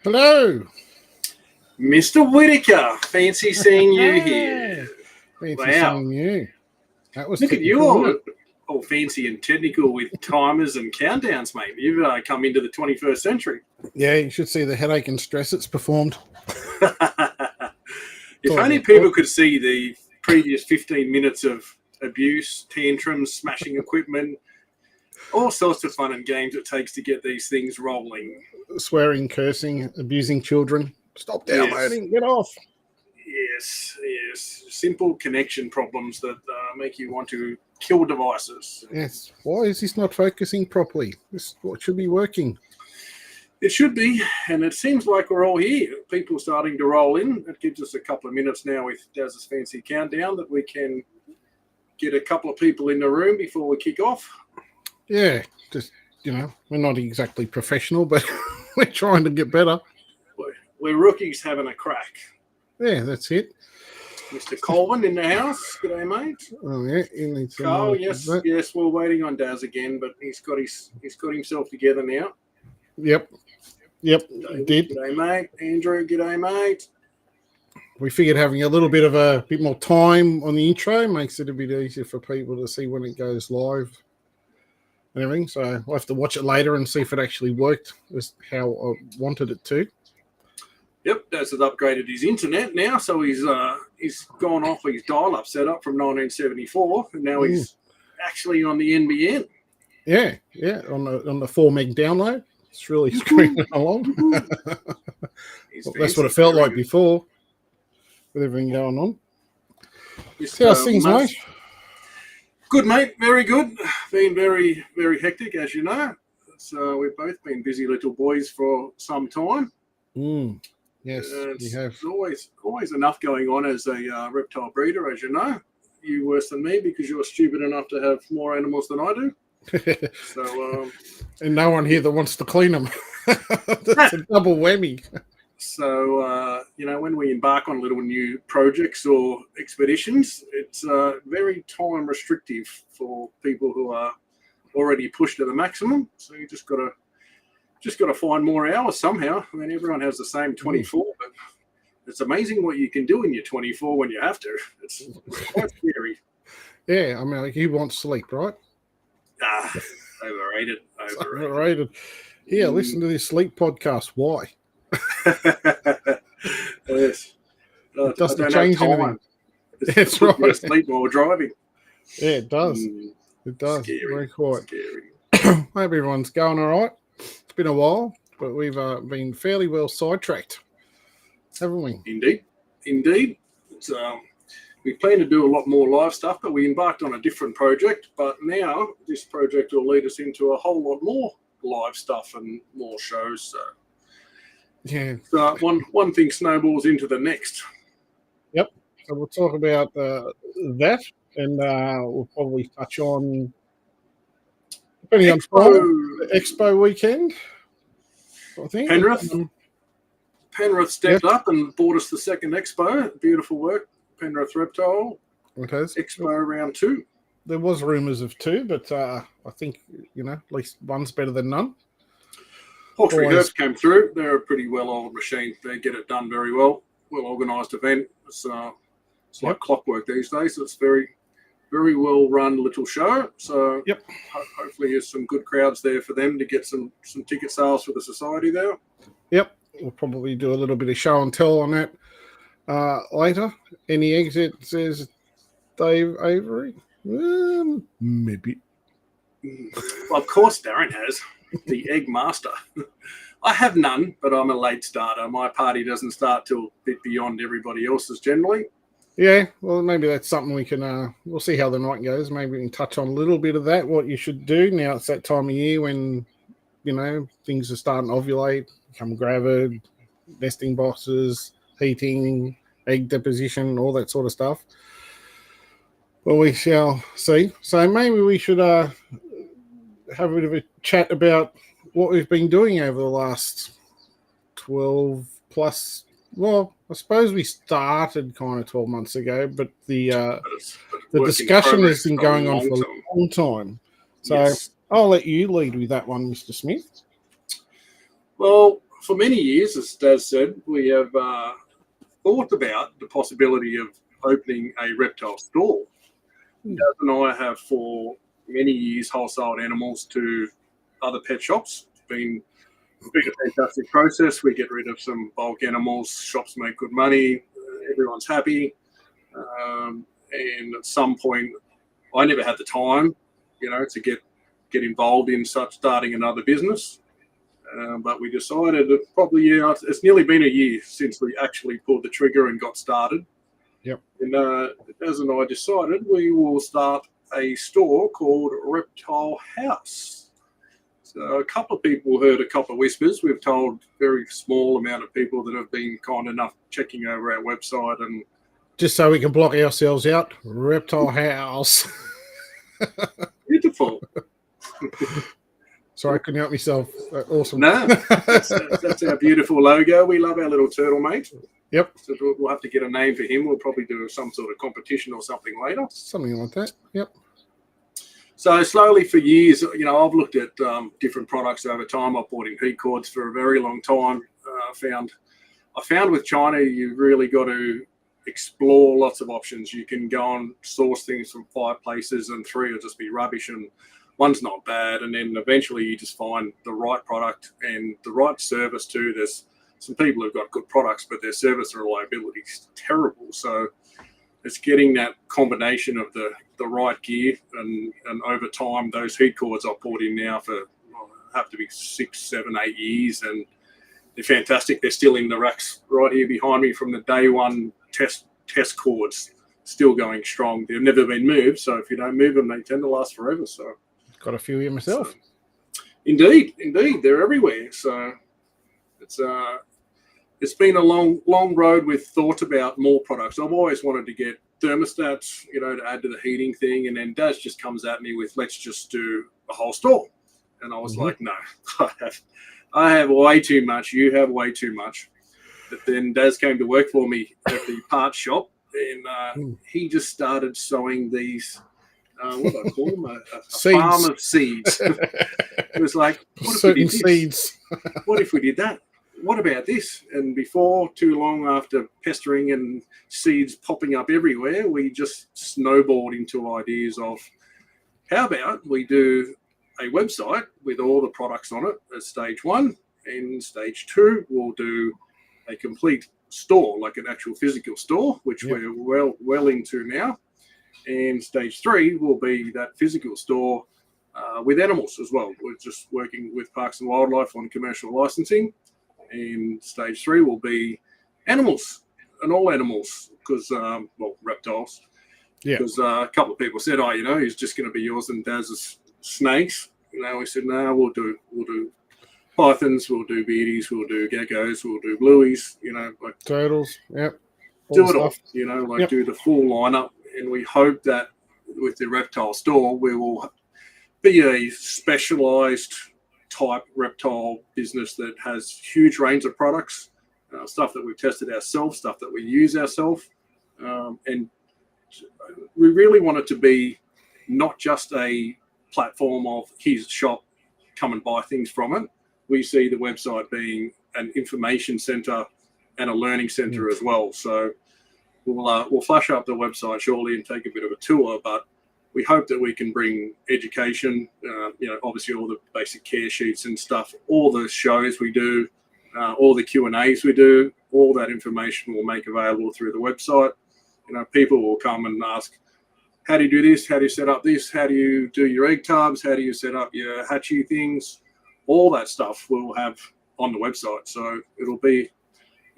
Hello, Mr. Whitaker. Fancy seeing you here. fancy seeing you. That was Look at technical, you wasn't all fancy and technical with timers and countdowns, mate. You've come into the 21st century. it? Yeah, you should see the headache and stress it's performed. If only people could see the previous 15 minutes of abuse, tantrums, smashing equipment, all sorts of fun and games it takes to get these things rolling. Swearing, cursing, abusing children. Stop downloading, get off. Yes. Simple connection problems that make you want to kill devices. Yes. Why is this not focusing properly? This what should be working. It should be, and it seems like we're all here. People starting to roll in. It gives us a couple of minutes now with Daz's fancy countdown that we can get a couple of people in the room before we kick off. Yeah, just, we're not exactly professional, but we're trying to get better. We're rookies having a crack. Yeah, that's it. Mr. Colvin in the house. G'day, mate. Oh, yeah. He needs Carl, yes, we're waiting on Daz again, but he's got himself together now. Yep, he did. G'day, mate. Andrew, g'day, mate. We figured having a little bit of a bit more time on the intro makes it a bit easier for people to see when it goes live and everything. So I'll have to watch it later and see if it actually worked as how I wanted it to. Yep, Daz has upgraded his internet now, so he's gone off his dial-up setup from 1974, and now he's actually on the NBN. Yeah, on the 4 meg download. It's really screaming along. That's what it felt like before, with everything going on. How's things, mate? Good, mate. Very good. Been very, very hectic, as you know. So we've both been busy little boys for some time. Yes, we have. There's always enough going on as a reptile breeder, as you know. You worse than me because you're stupid enough to have more animals than I do. So, and no one here that wants to clean them. That's a double whammy. So, when we embark on little new projects or expeditions, it's very time restrictive for people who are already pushed to the maximum. So you just got to find more hours somehow. I mean, everyone has the same 24, but it's amazing what you can do in your 24 when you have to. It's quite scary. Yeah, I mean, like you want sleep, right? Overrated. Here, listen to this sleep podcast. Why? Yes. It doesn't change anything. That's right. Sleep while driving. Yeah, it does. It does. Scary. Very quiet. Scary. Hope everyone's going all right. It's been a while, but we've been fairly well sidetracked, haven't we? Indeed. It's, we plan to do a lot more live stuff, but we embarked on a different project. But now this project will lead us into a whole lot more live stuff and more shows. So yeah, one thing snowballs into the next. Yep. So we'll talk about that, and we'll probably touch on depending on the Expo weekend. I think Penrith stepped up and bought us the second Expo. Beautiful work. Penrith Reptile Expo round 2. There was rumours of 2, but I think, at least one's better than none. Hawkesbury Herbs came through. They're a pretty well-oiled machine. They get it done very well. Well-organised event. It's like clockwork these days. It's very, very well-run little show. So hopefully there's some good crowds there for them to get some ticket sales for the society there. Yep. We'll probably do a little bit of show and tell on that. Later, any exit says Dave Avery? Maybe. Well, of course, Darren has the Egg Master. I have none, but I'm a late starter. My party doesn't start till a bit beyond everybody else's generally. Yeah, well, maybe that's something we can. We'll see how the night goes. Maybe we can touch on a little bit of that. What you should do now. It's that time of year when things are starting to ovulate, become gravid, nesting boxes, heating, egg deposition, all that sort of stuff. Well, we shall see. So maybe we should have a bit of a chat about what we've been doing over the last 12 plus. Well, I suppose we started kind of 12 months ago, but the discussion has been going on for a long time. So I'll let you lead with that one, Mr. Smith. Well, for many years, as Daz said, we have thought about the possibility of opening a reptile store. Daz and I have for many years wholesaled animals to other pet shops. It's been a fantastic process. We get rid of some bulk animals, shops make good money, everyone's happy. And at some point, I never had the time, to get involved in starting another business. But we decided that probably, it's nearly been a year since we actually pulled the trigger and got started. Yep. And Daz and I decided we will start a store called Reptile House. So a couple of people heard a couple of whispers. We've told very small amount of people that have been kind enough checking over our website. And just so we can block ourselves out, Reptile House. Beautiful. Sorry, I couldn't help myself. Awesome. No, that's our beautiful logo. We love our little turtle, mate. Yep. So we'll have to get a name for him. We'll probably do some sort of competition or something later. Something like that. Yep. So slowly for years, I've looked at different products over time. I've bought in heat cords for a very long time. I found with China, you've really got to explore lots of options. You can go and source things from 5 places and 3 will just be rubbish and one's not bad. And then eventually you just find the right product and the right service too. There's some people who've got good products, but their service and reliability is terrible. So it's getting that combination of the right gear, and over time, those heat cords I've bought in now for have to be 6, 7, 8 years, and they're fantastic. They're still in the racks right here behind me from the day one test cords, still going strong. They've never been moved, so if you don't move them, they tend to last forever. So got a few here myself. So, indeed, they're everywhere. So it's been a long road with thought about more products. I've always wanted to get thermostats, to add to the heating thing. And then Daz just comes at me with, let's just do a whole store. And I was like, no, I have way too much. You have way too much. But then Daz came to work for me at the parts shop, and he just started sowing these, what do I call them? A farm of seeds. It was like, certain seeds. What if we did that? What about this? And before too long, after pestering and seeds popping up everywhere, we just snowballed into ideas of, how about we do a website with all the products on it as stage 1, and stage 2 we'll do a complete store, like an actual physical store, which we're well into now. And stage 3 will be that physical store with animals as well. We're just working with Parks and Wildlife on commercial licensing. And stage 3 will be animals, and all animals, because, reptiles. Yeah. Because a couple of people said, he's just going to be yours and Daz's snakes. We said, no, we'll do pythons, we'll do beardies, we'll do geckos, we'll do blueies, like turtles. Yep. Do it all, do the full lineup. And we hope that with the reptile store, we will be a specialized type reptile business that has huge range of products, stuff that we've tested ourselves, stuff that we use ourselves, and we really want it to be not just a platform of here's a shop, come and buy things from it. We see the website being an information center and a learning center as well. So we'll flash up the website shortly and take a bit of a tour, but we hope that we can bring education, obviously all the basic care sheets and stuff, all the shows we do, all the Q&As we do, all that information we'll make available through the website. People will come and ask, how do you do this? How do you set up this? How do you do your egg tubs? How do you set up your hatchy things? All that stuff we'll have on the website. So it'll be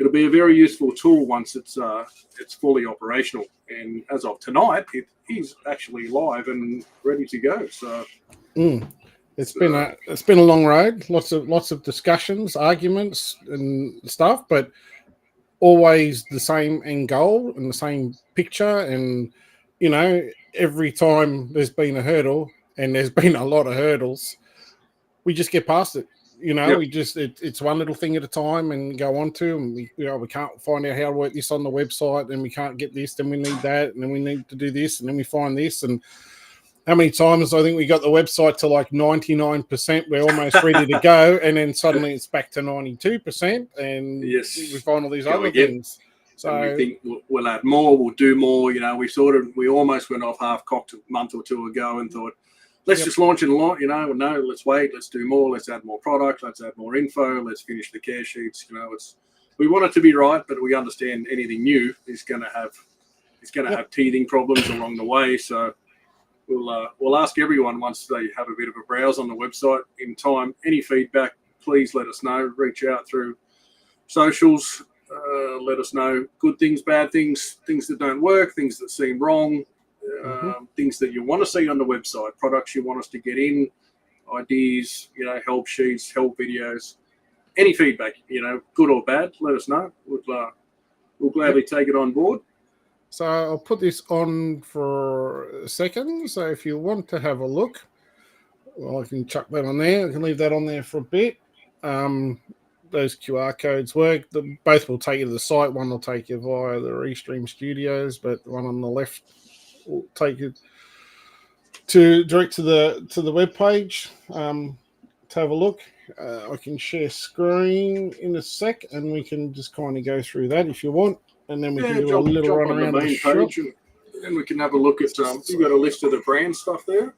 a very useful tool once it's fully operational. And as of tonight, it is actually live and ready to go. So it's been a long road, lots of discussions, arguments, and stuff, but always the same end goal and the same picture. And every time there's been a hurdle, and there's been a lot of hurdles, we just get past it. We just it's one little thing at a time and go on to, and we can't find out how to work this on the website, and we can't get this, then we need that, and then we need to do this, and then we find this, and how many times I think we got the website to like 99%, we're almost ready to go, and then suddenly it's back to 92%, and Yes, we find all these go other again. things. So and we think we'll add more, we'll do more. You know, we almost went off half-cocked a month or two ago and thought, let's just launch it a lot. You know, no, let's wait, let's do more, let's add more product, let's add more info, let's finish the care sheets. You know, we want it to be right, but we understand anything new is going to have teething problems along the way. So we'll ask everyone once they have a bit of a browse on the website in time. Any feedback, please let us know. Reach out through socials. Let us know good things, bad things, things that don't work, things that seem wrong, things that you want to see on the website, products you want us to get in, ideas, you know, help sheets, help videos. Any feedback, you know, good or bad, let us know. We'll gladly take it on board. So I'll put this on for a second. So if you want to have a look, well, I can chuck that on there. I can leave that on there for a bit. Those QR codes work. Both will take you to the site. One will take you via the Restream Studios, but the one on the left will take you direct to the web page to have a look. I can share screen in a sec, and we can just kind of go through that if you want, and then we can do a little run around the shop. And we can have a look at. You got a list of the brand stuff there?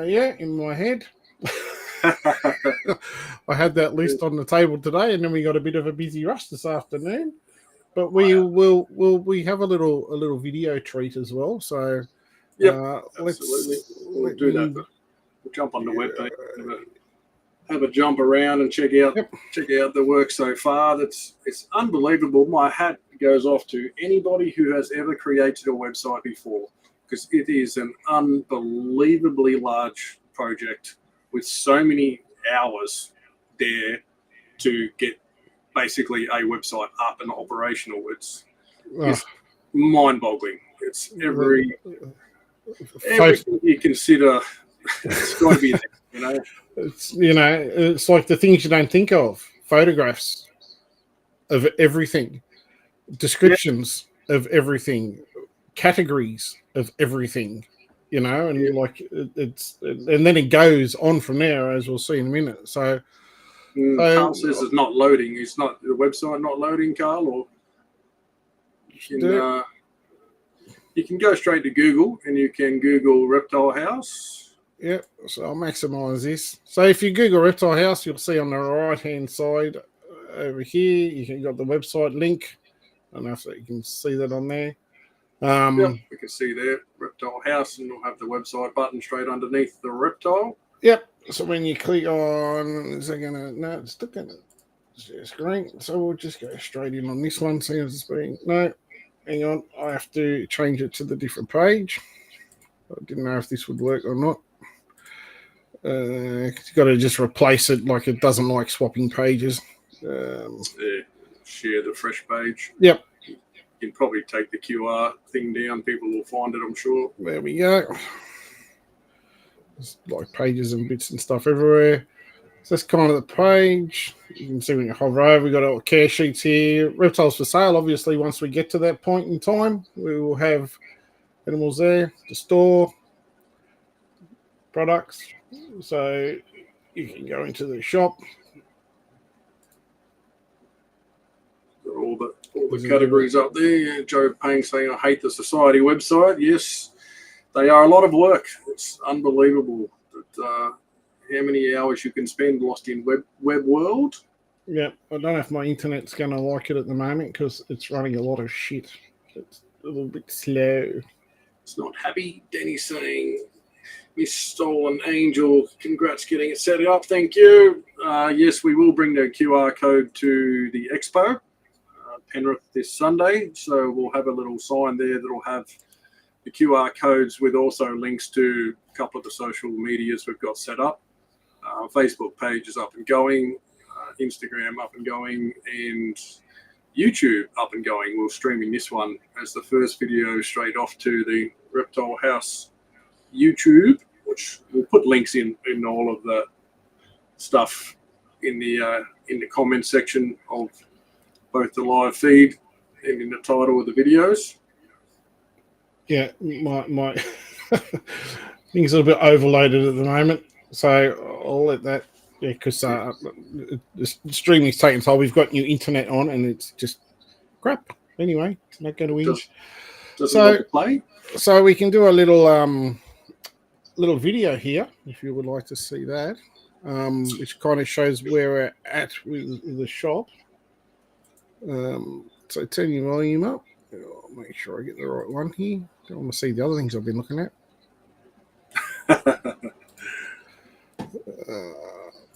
Yeah, in my head. I had that list on the table today, and then we got a bit of a busy rush this afternoon. But we have a little video treat as well. So absolutely. We'll do that. We'll jump on the webpage, have a jump around, and check out the work so far. It's unbelievable. My hat goes off to anybody who has ever created a website before, because it is an unbelievably large project with so many hours there to get basically a website up and operational. It's mind-boggling. It's everything you consider. It's got to be there, you know. It's like the things you don't think of. Photographs of everything, descriptions of everything, categories of everything. You know, and and then it goes on from there, as we'll see in a minute. So Carl says it's not loading. It's not the website not loading, Carl, or you can go straight to Google and you can Google Reptile House. Yep. So I'll maximize this. So if you Google Reptile House, you'll see on the right hand side over here, you got the website link. I don't know if you can see that on there. We can see there, Reptile House, and we'll have the website button straight underneath the reptile. Yep. So when you click on, is it gonna? No, it's still gonna share screen. So we'll just go straight in on this one. See if it's being. No, hang on. I have to change it to the different page. I didn't know if this would work or not. You got to just replace it. Like it doesn't like swapping pages. Share the fresh page. Yep. You can probably take the QR thing down. People will find it, I'm sure. There we go. There's like pages and bits and stuff everywhere. So that's kind of the page. You can see when you hover over, we've got our care sheets here. Reptiles for sale, obviously, once we get to that point in time, we will have animals there to store, products. So you can go into the shop. All the categories up there. Joe Payne saying, I hate the society website. Yes, they are a lot of work. It's unbelievable that how many hours you can spend lost in web world. Yeah, I don't know if my internet's going to like it at the moment because it's running a lot of shit. It's a little bit slow. It's not happy. Danny saying, Miss Stolen Angel, congrats getting it set up. Thank you. Yes, we will bring the QR code to the expo. Penrith this Sunday, so we'll have a little sign there that'll have the QR codes with also links to a couple of the social medias we've got set up. Facebook page is up and going, Instagram up and going, and YouTube up and going. We're streaming this one as the first video straight off to the Reptile House YouTube, which we'll put links in all of the stuff in the comment section of both the live feed and in the title of the videos. Yeah, my things are a bit overloaded at the moment, so I'll let that. Yeah, because the streaming's taking time. We've got new internet on, and it's just crap. Anyway, not going to win. Doesn't want to play. So we can do a little video here, if you would like to see that, which kind of shows where we're at with the shop. So turn your volume up. I'll make sure I get the right one here. Don't want to see the other things I've been looking at.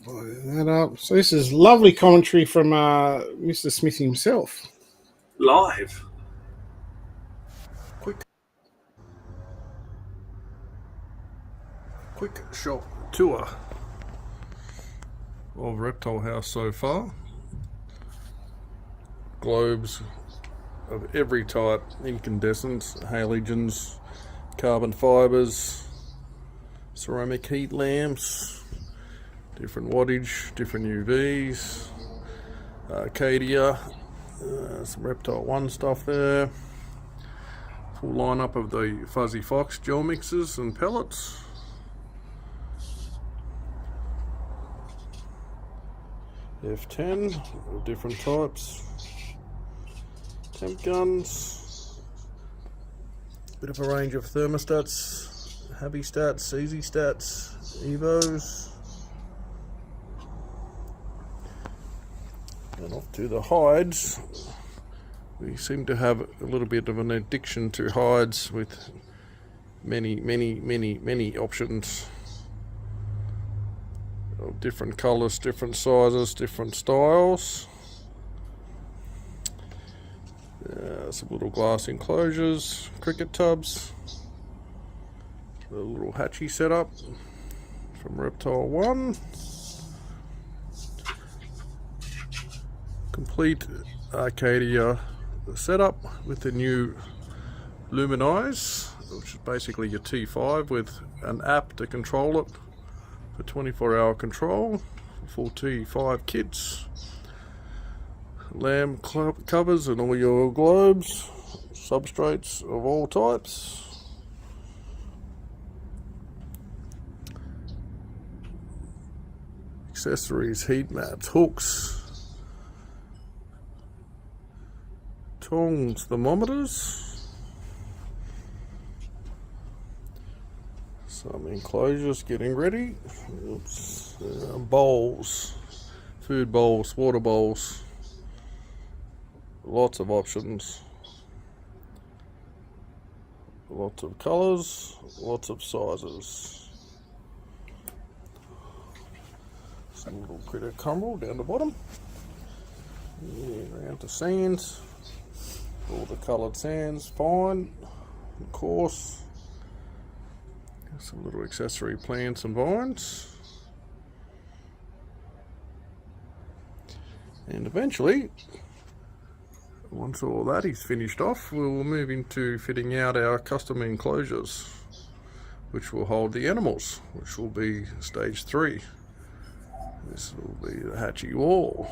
That up. So this is lovely commentary from Mr. Smith himself. Live. Quick shop tour of Reptile House so far. Globes of every type, incandescents, halogens, carbon fibres, ceramic heat lamps, different wattage, different UVs, Arcadia, some Reptile One stuff there, full lineup of the Fuzzy Fox gel mixers and pellets. F10 of different types, temp guns, bit of a range of thermostats, Happy Stats, Easy Stats, Evos, and off to the hides. We seem to have a little bit of an addiction to hides with many options. Of different colours, different sizes, different styles. Some little glass enclosures, cricket tubs, a little hatchie setup from Reptile One. Complete Arcadia setup with the new Luminize, which is basically your T5 with an app to control it. For 24-hour control, full T5 kits, lamb covers and all your globes, substrates of all types, accessories, heat mats, hooks, tongs, thermometers, some enclosures getting ready. Oops. Bowls, food bowls, water bowls, lots of options, lots of colours, lots of sizes. Some little critter crumble down the bottom. Yeah, around to sands, all the coloured sands, fine, and coarse. Some little accessory plants and vines. And eventually, once all that is finished off, we'll move into fitting out our custom enclosures, which will hold the animals, which will be stage 3. This will be the hatchie wall.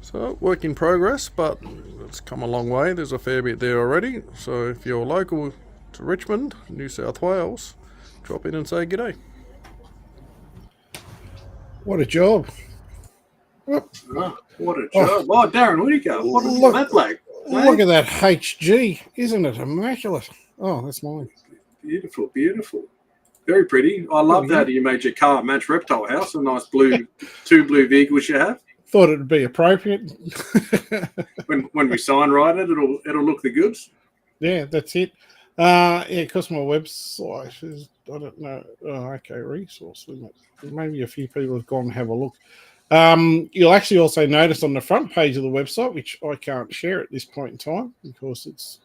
So, work in progress, but it's come a long way. There's a fair bit there already. So if you're local to Richmond, New South Wales, drop in and say g'day. What a job. What a job. Oh, Darren Whittaker. What is that like? Look at that HG. Isn't it immaculate? Oh, that's mine. Beautiful, beautiful. Very pretty. I love that you made your car match Reptile House. A nice blue, 2 blue vehicles you have. Thought it would be appropriate. when we sign write it, it'll look the goods. Yeah, that's it. Yeah, because my website is, I don't know. Oh, okay, resource limit. Maybe a few people have gone and have a look. You'll actually also notice on the front page of the website, which I can't share at this point in time because it's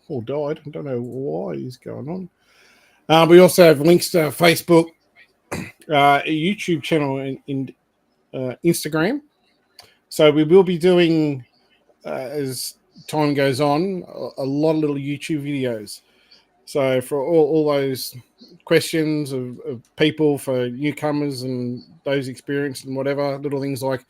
all died. I don't know why is going on. We also have links to Facebook, a YouTube channel, in Instagram. So we will be doing, as time goes on, a lot of little YouTube videos. So for all those questions of people, for newcomers and those experienced and whatever, little things like,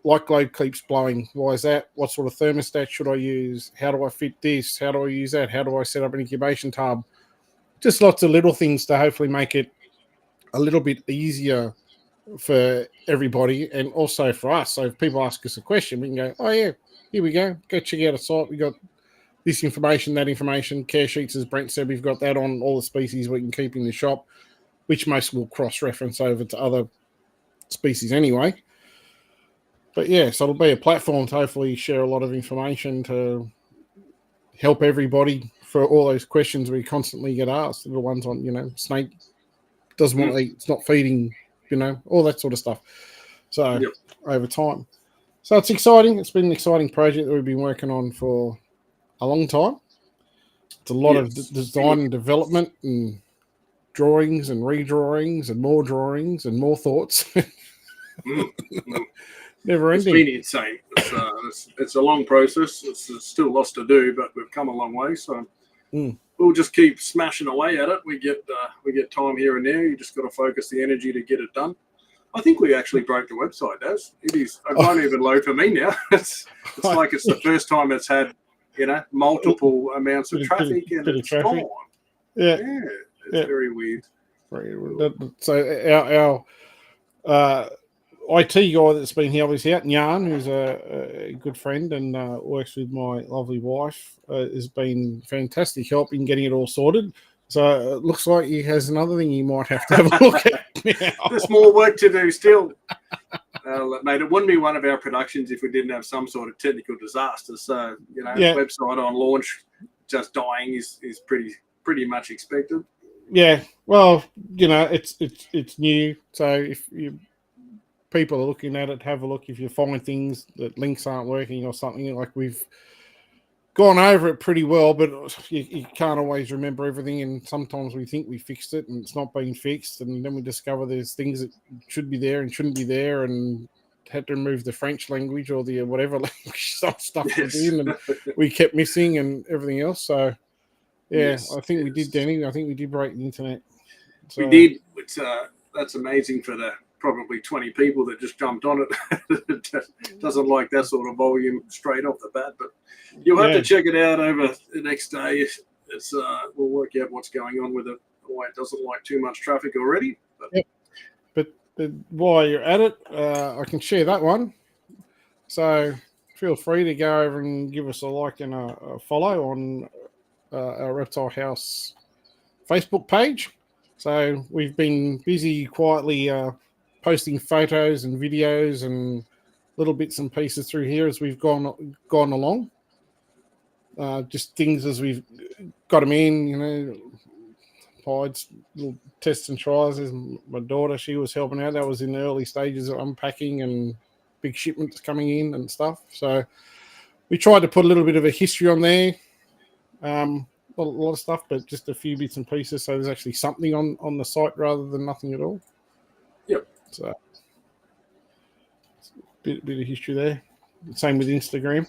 light globe keeps blowing. Why is that? What sort of thermostat should I use? How do I fit this? How do I use that? How do I set up an incubation tub? Just lots of little things to hopefully make it a little bit easier for everybody and also for us. So if people ask us a question, we can go, oh yeah, here we go. Go check out a site. We got this information, that information, care sheets, as Brent said, we've got that on all the species we can keep in the shop, which most will cross-reference over to other species anyway. But yeah, so it'll be a platform to hopefully share a lot of information to help everybody for all those questions we constantly get asked. The ones on, snake doesn't want to eat, it's not feeding, all that sort of stuff. So over time. So it's exciting. It's been an exciting project that we've been working on for a long time. It's a lot of design and development and drawings and redrawings and more thoughts. Never ending. It's been insane. It's a long process. It's still lots to do, but we've come a long way. So we'll just keep smashing away at it. We get time here and there. You just got to focus the energy to get it done. I think we actually broke the website, Daz. It is. It won't even load for me now. It's like it's the first time it's had multiple amounts of traffic and it's gone. Yeah, it's very weird. So our IT guy that's been here, obviously out in Yarn, who's a good friend and works with my lovely wife, has been fantastic help in getting it all sorted. So it looks like he has another thing he might have to have a look at now. There's more work to do still. Mate, it wouldn't be one of our productions if we didn't have some sort of technical disaster. So, website on launch just dying is pretty much expected. Yeah, well, it's new. So if people are looking at it, have a look. If you find things that links aren't working or something, like we've gone over it pretty well, but you can't always remember everything, and sometimes we think we fixed it and it's not being fixed, and then we discover there's things that should be there and shouldn't be there, and had to remove the French language or the whatever language stuff was in, and we kept missing and everything else. So I think we did, Danny. I think we did break the internet. So, we did. It's that's amazing for the probably 20 people that just jumped on it. Doesn't like that sort of volume straight off the bat, but you'll have to check it out over the next day. It's we'll work out what's going on with it, why it doesn't like too much traffic already. But while you're at it, I can share that one. So feel free to go over and give us a like and a follow on our Reptile House Facebook page. So we've been busy quietly posting photos and videos and little bits and pieces through here as we've gone along. Just things as we've got them in, pieds, little tests and tries. There's my daughter, she was helping out. That was in the early stages of unpacking and big shipments coming in and stuff. So we tried to put a little bit of a history on there. A lot of stuff, but just a few bits and pieces. So there's actually something on the site rather than nothing at all. Yep. So bit of history there. Same with Instagram.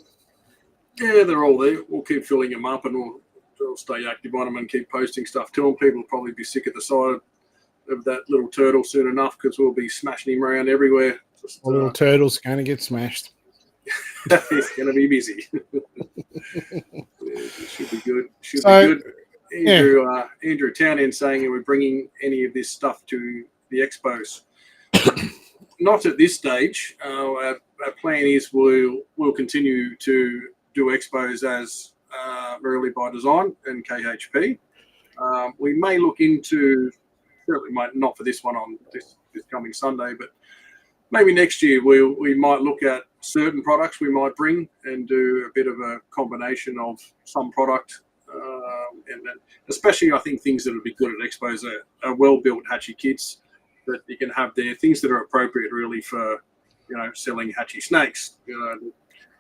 Yeah, they're all there. We'll keep filling them up, and we'll stay active on them and keep posting stuff to them. People will probably be sick at the sight of that little turtle soon enough, because we'll be smashing him around everywhere. The little turtle's going to get smashed. He's going to be busy. It should be good. Be good. Andrew Townend saying, are we bringing any of this stuff to the expos? Not at this stage. Our plan is we'll continue to do expos as Rarely by Design and KHP. We may look into, certainly might not for this one on this coming Sunday, but maybe next year we might look at certain products we might bring and do a bit of a combination of some product, and then especially I think things that would be good at expos are well-built hatchie kits that you can have there, things that are appropriate really for selling hatchie snakes.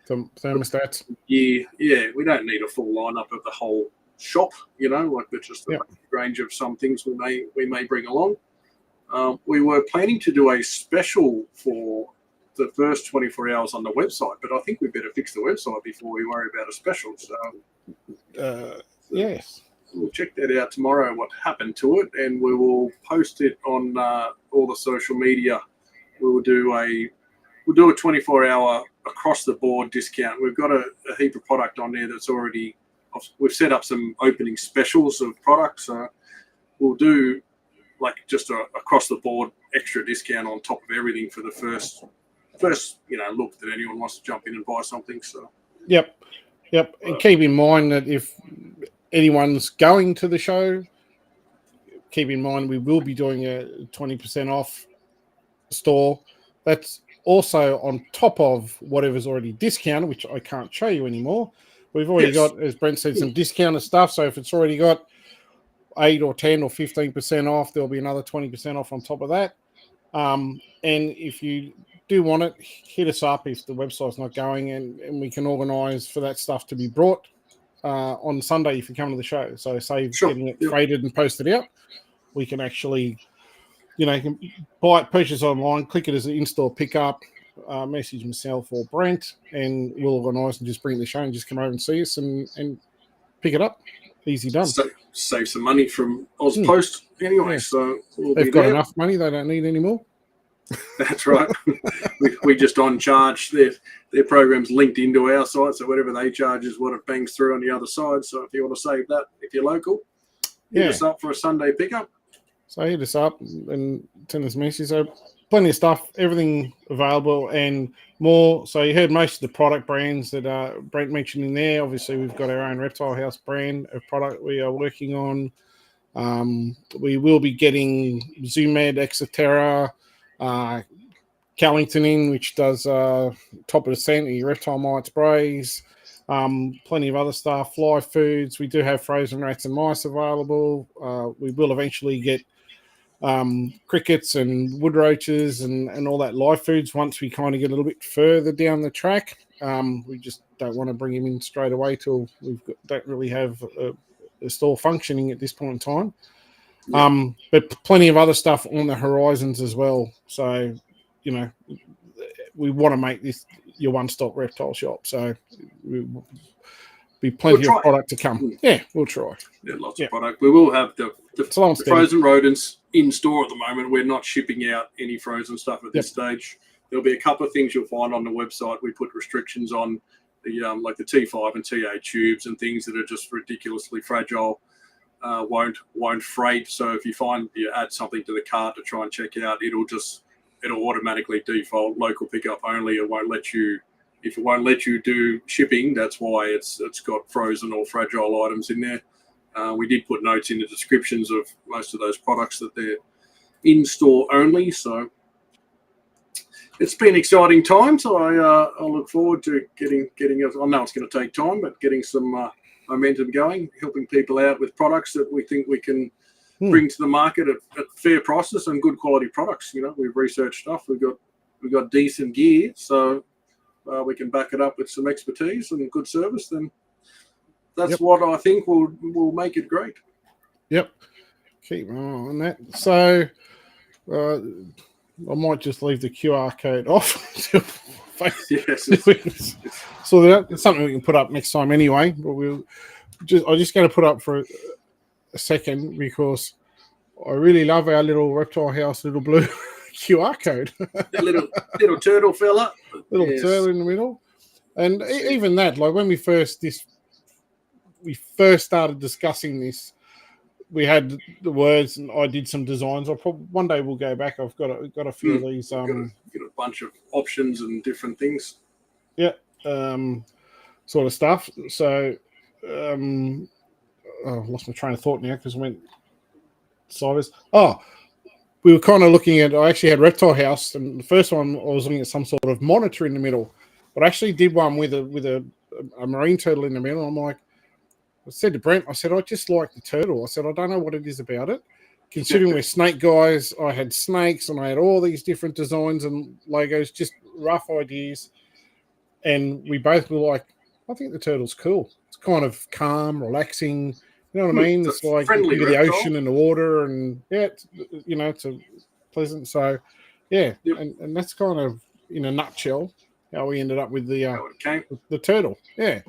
Some thermostats. Yeah, we don't need a full lineup of the whole shop. Like just a range of some things we may bring along. We were planning to do a special for the first 24 hours on the website, but I think we better fix the website before we worry about a special. So, yes, we'll check that out tomorrow, what happened to it, and we will post it on all the social media. We will do we'll do a 24-hour across the board discount. We've got a heap of product on there that's already. We've set up some opening specials of products. We'll do like just a across the board extra discount on top of everything for the first look that anyone wants to jump in and buy something. So Yep. And keep in mind that if anyone's going to the show, keep in mind we will be doing a 20% off store. That's also on top of whatever's already discounted, which I can't show you anymore. We've already got, as Brent said, some discounted stuff. So if it's already got 8 or 10 or 15% off, there'll be another 20% off on top of that. And if you do want it, hit us up if the website's not going, and we can organise for that stuff to be brought on Sunday if you come to the show. So save getting it freighted and posted out. We can actually, you can buy it, purchase online, click it as an in-store pickup, message myself or Brent, and we'll organise and just bring it to the show and just come over and see us and pick it up. Easy done. So, save some money from Oz Post anyway. Yeah. So they've got enough money; they don't need any more. That's right. we just on charge. Their program's linked into our site, so whatever they charge is what it bangs through on the other side. So if you want to save that, if you're local, hit us up for a Sunday pickup. So hit us up and send us messages. So plenty of stuff, everything available and more. So you heard most of the product brands that Brent mentioned in there. Obviously, we've got our own Reptile House brand of product we are working on. We will be getting Zoomed, Exoterra, Callington in, which does top of the scent, your reptile mite sprays. Plenty of other stuff, live foods. We do have frozen rats and mice available. We will eventually get crickets and wood roaches and all that live foods once we kind of get a little bit further down the track. We just don't want to bring them in straight away till don't really have a store functioning at this point in time. But plenty of other stuff on the horizons as well. So, we want to make this your one-stop reptile shop. So we'll be plenty of product to come. Yeah, we'll try. Yeah, lots of product. We will have the frozen rodents in store at the moment. We're not shipping out any frozen stuff at this stage. There'll be a couple of things you'll find on the website. We put restrictions on the like the T5 and TA tubes and things that are just ridiculously fragile. Won't freight. So if you find you add something to the cart to try and check out, it'll automatically default local pickup only. It won't let you. If it won't let you do shipping, that's why it's got frozen or fragile items in there. We did put notes in the descriptions of most of those products that they're in store only. So it's been exciting times. So I look forward to getting. I know it's going to take time, but getting some momentum going, helping people out with products that we think we can bring to the market at fair prices and good quality products. We've researched stuff. We've got decent gear, so we can back it up with some expertise and good service. Then that's what I think will make it great. Yep. Keep on that. So I might just leave the QR code off. Yes. So that's something we can put up next time anyway. But I'm just going to put up for a second because I really love our little Reptile House little blue QR code. That little turtle fella. Little turtle in the middle. And even that, like when we first started discussing this, we had the words and I did some designs. One day we'll go back. I've got a few of these. Got a bunch of options and different things. Yeah. Sort of stuff. So I lost my train of thought now because I went sideways. We were kind of looking at, I actually had Reptile House, and the first one I was looking at some sort of monitor in the middle, but I actually did one with a marine turtle in the middle. I'm like, I said to Brent, I said, I just like the turtle. I said, I don't know what it is about it. Considering we're snake guys, I had snakes and I had all these different designs and logos, just rough ideas. And we both were like, I think the turtle's cool. It's kind of calm, relaxing. You know what I mean? It's like into the ocean and the water, and it's a pleasant. So, and that's kind of in a nutshell how we ended up with the turtle. Yeah.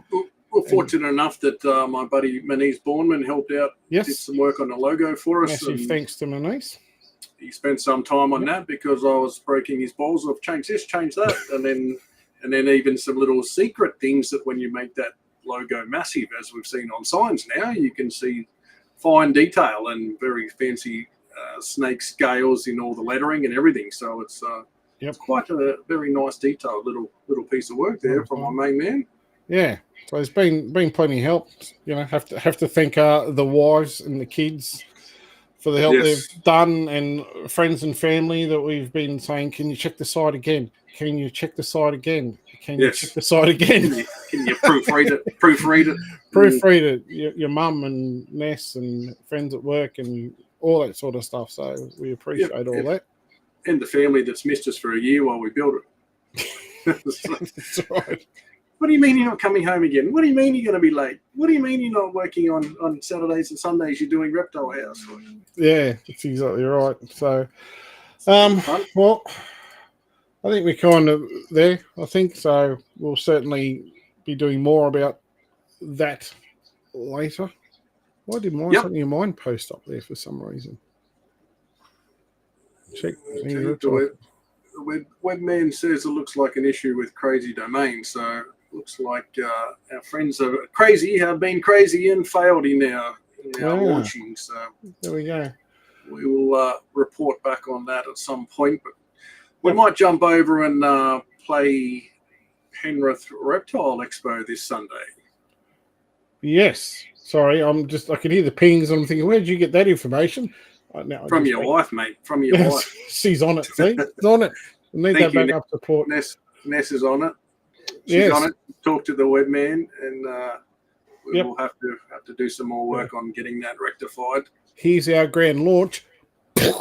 We're fortunate enough that my buddy Manice Bourneman helped out, did some work on the logo for us. Massive thanks to Manice. he spent some time on that because I was breaking his balls of change this, change that, and then even some little secret things that when you make that logo massive, as we've seen on signs now, you can see fine detail and very fancy snake scales in all the lettering and everything. So it's quite a very nice detailed little piece of work there from my main man. Yeah, so there's been plenty of help. You know, have to thank the wives and the kids for the help they've done, and friends and family that we've been saying, can you check the site again? Can you check the site again? Can you check the site again? Can you proofread it? Proofread it. Proofread it. Your mum and Ness and friends at work and all that sort of stuff. So we appreciate all that. And the family that's missed us for a year while we built it. That's right. What do you mean you're not coming home again? What do you mean you're going to be late? What do you mean you're not working on Saturdays and Sundays? You're doing Reptile House. Yeah, that's exactly right. So, well, I think we're kind of there, I think. So we'll certainly be doing more about that later. Why did something in mine post up there for some reason? Check. The webman says it looks like an issue with Crazy Domain. So looks like our friends are crazy, have been crazy and failed in our launching. So there we go. We will report back on that at some point. But we might jump over and play Penrith Reptile Expo this Sunday. Yes. Sorry, I can hear the pings. I'm thinking, where did you get that information? From your wife, mate. From your wife. She's on it. See, she's on it. We need that backup support. Ness is on it. She's on it. Talk to the webman, and we will have to do some more work on getting that rectified. Here's our grand launch. It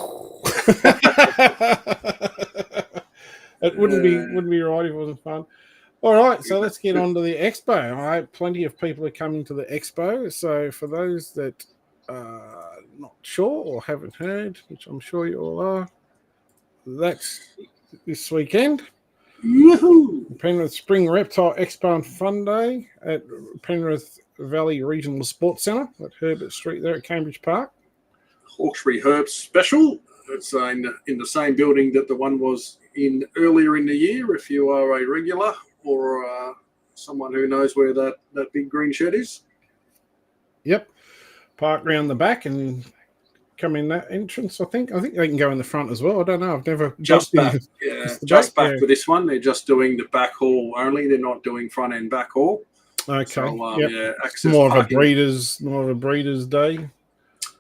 wouldn't be right if it wasn't fun. All right, so let's get on to the expo. All right, plenty of people are coming to the expo. So for those that are not sure or haven't heard, which I'm sure you all are, that's this weekend. Woohoo! Penrith Spring Reptile Expo and Fun Day at Penrith Valley Regional Sports Centre at Herbert Street there at Cambridge Park. Hawkesbury Herbs Special. It's in the same building that the one was in earlier in the year. If you are a regular or someone who knows where that big green shed is. Yep. Park round the back and come in that entrance. I think they can go in the front as well. I don't know. I've never just back. For this one. They're just doing the back hall only. They're not doing front end back hall. Okay. So, access more parking. More of a breeder's day.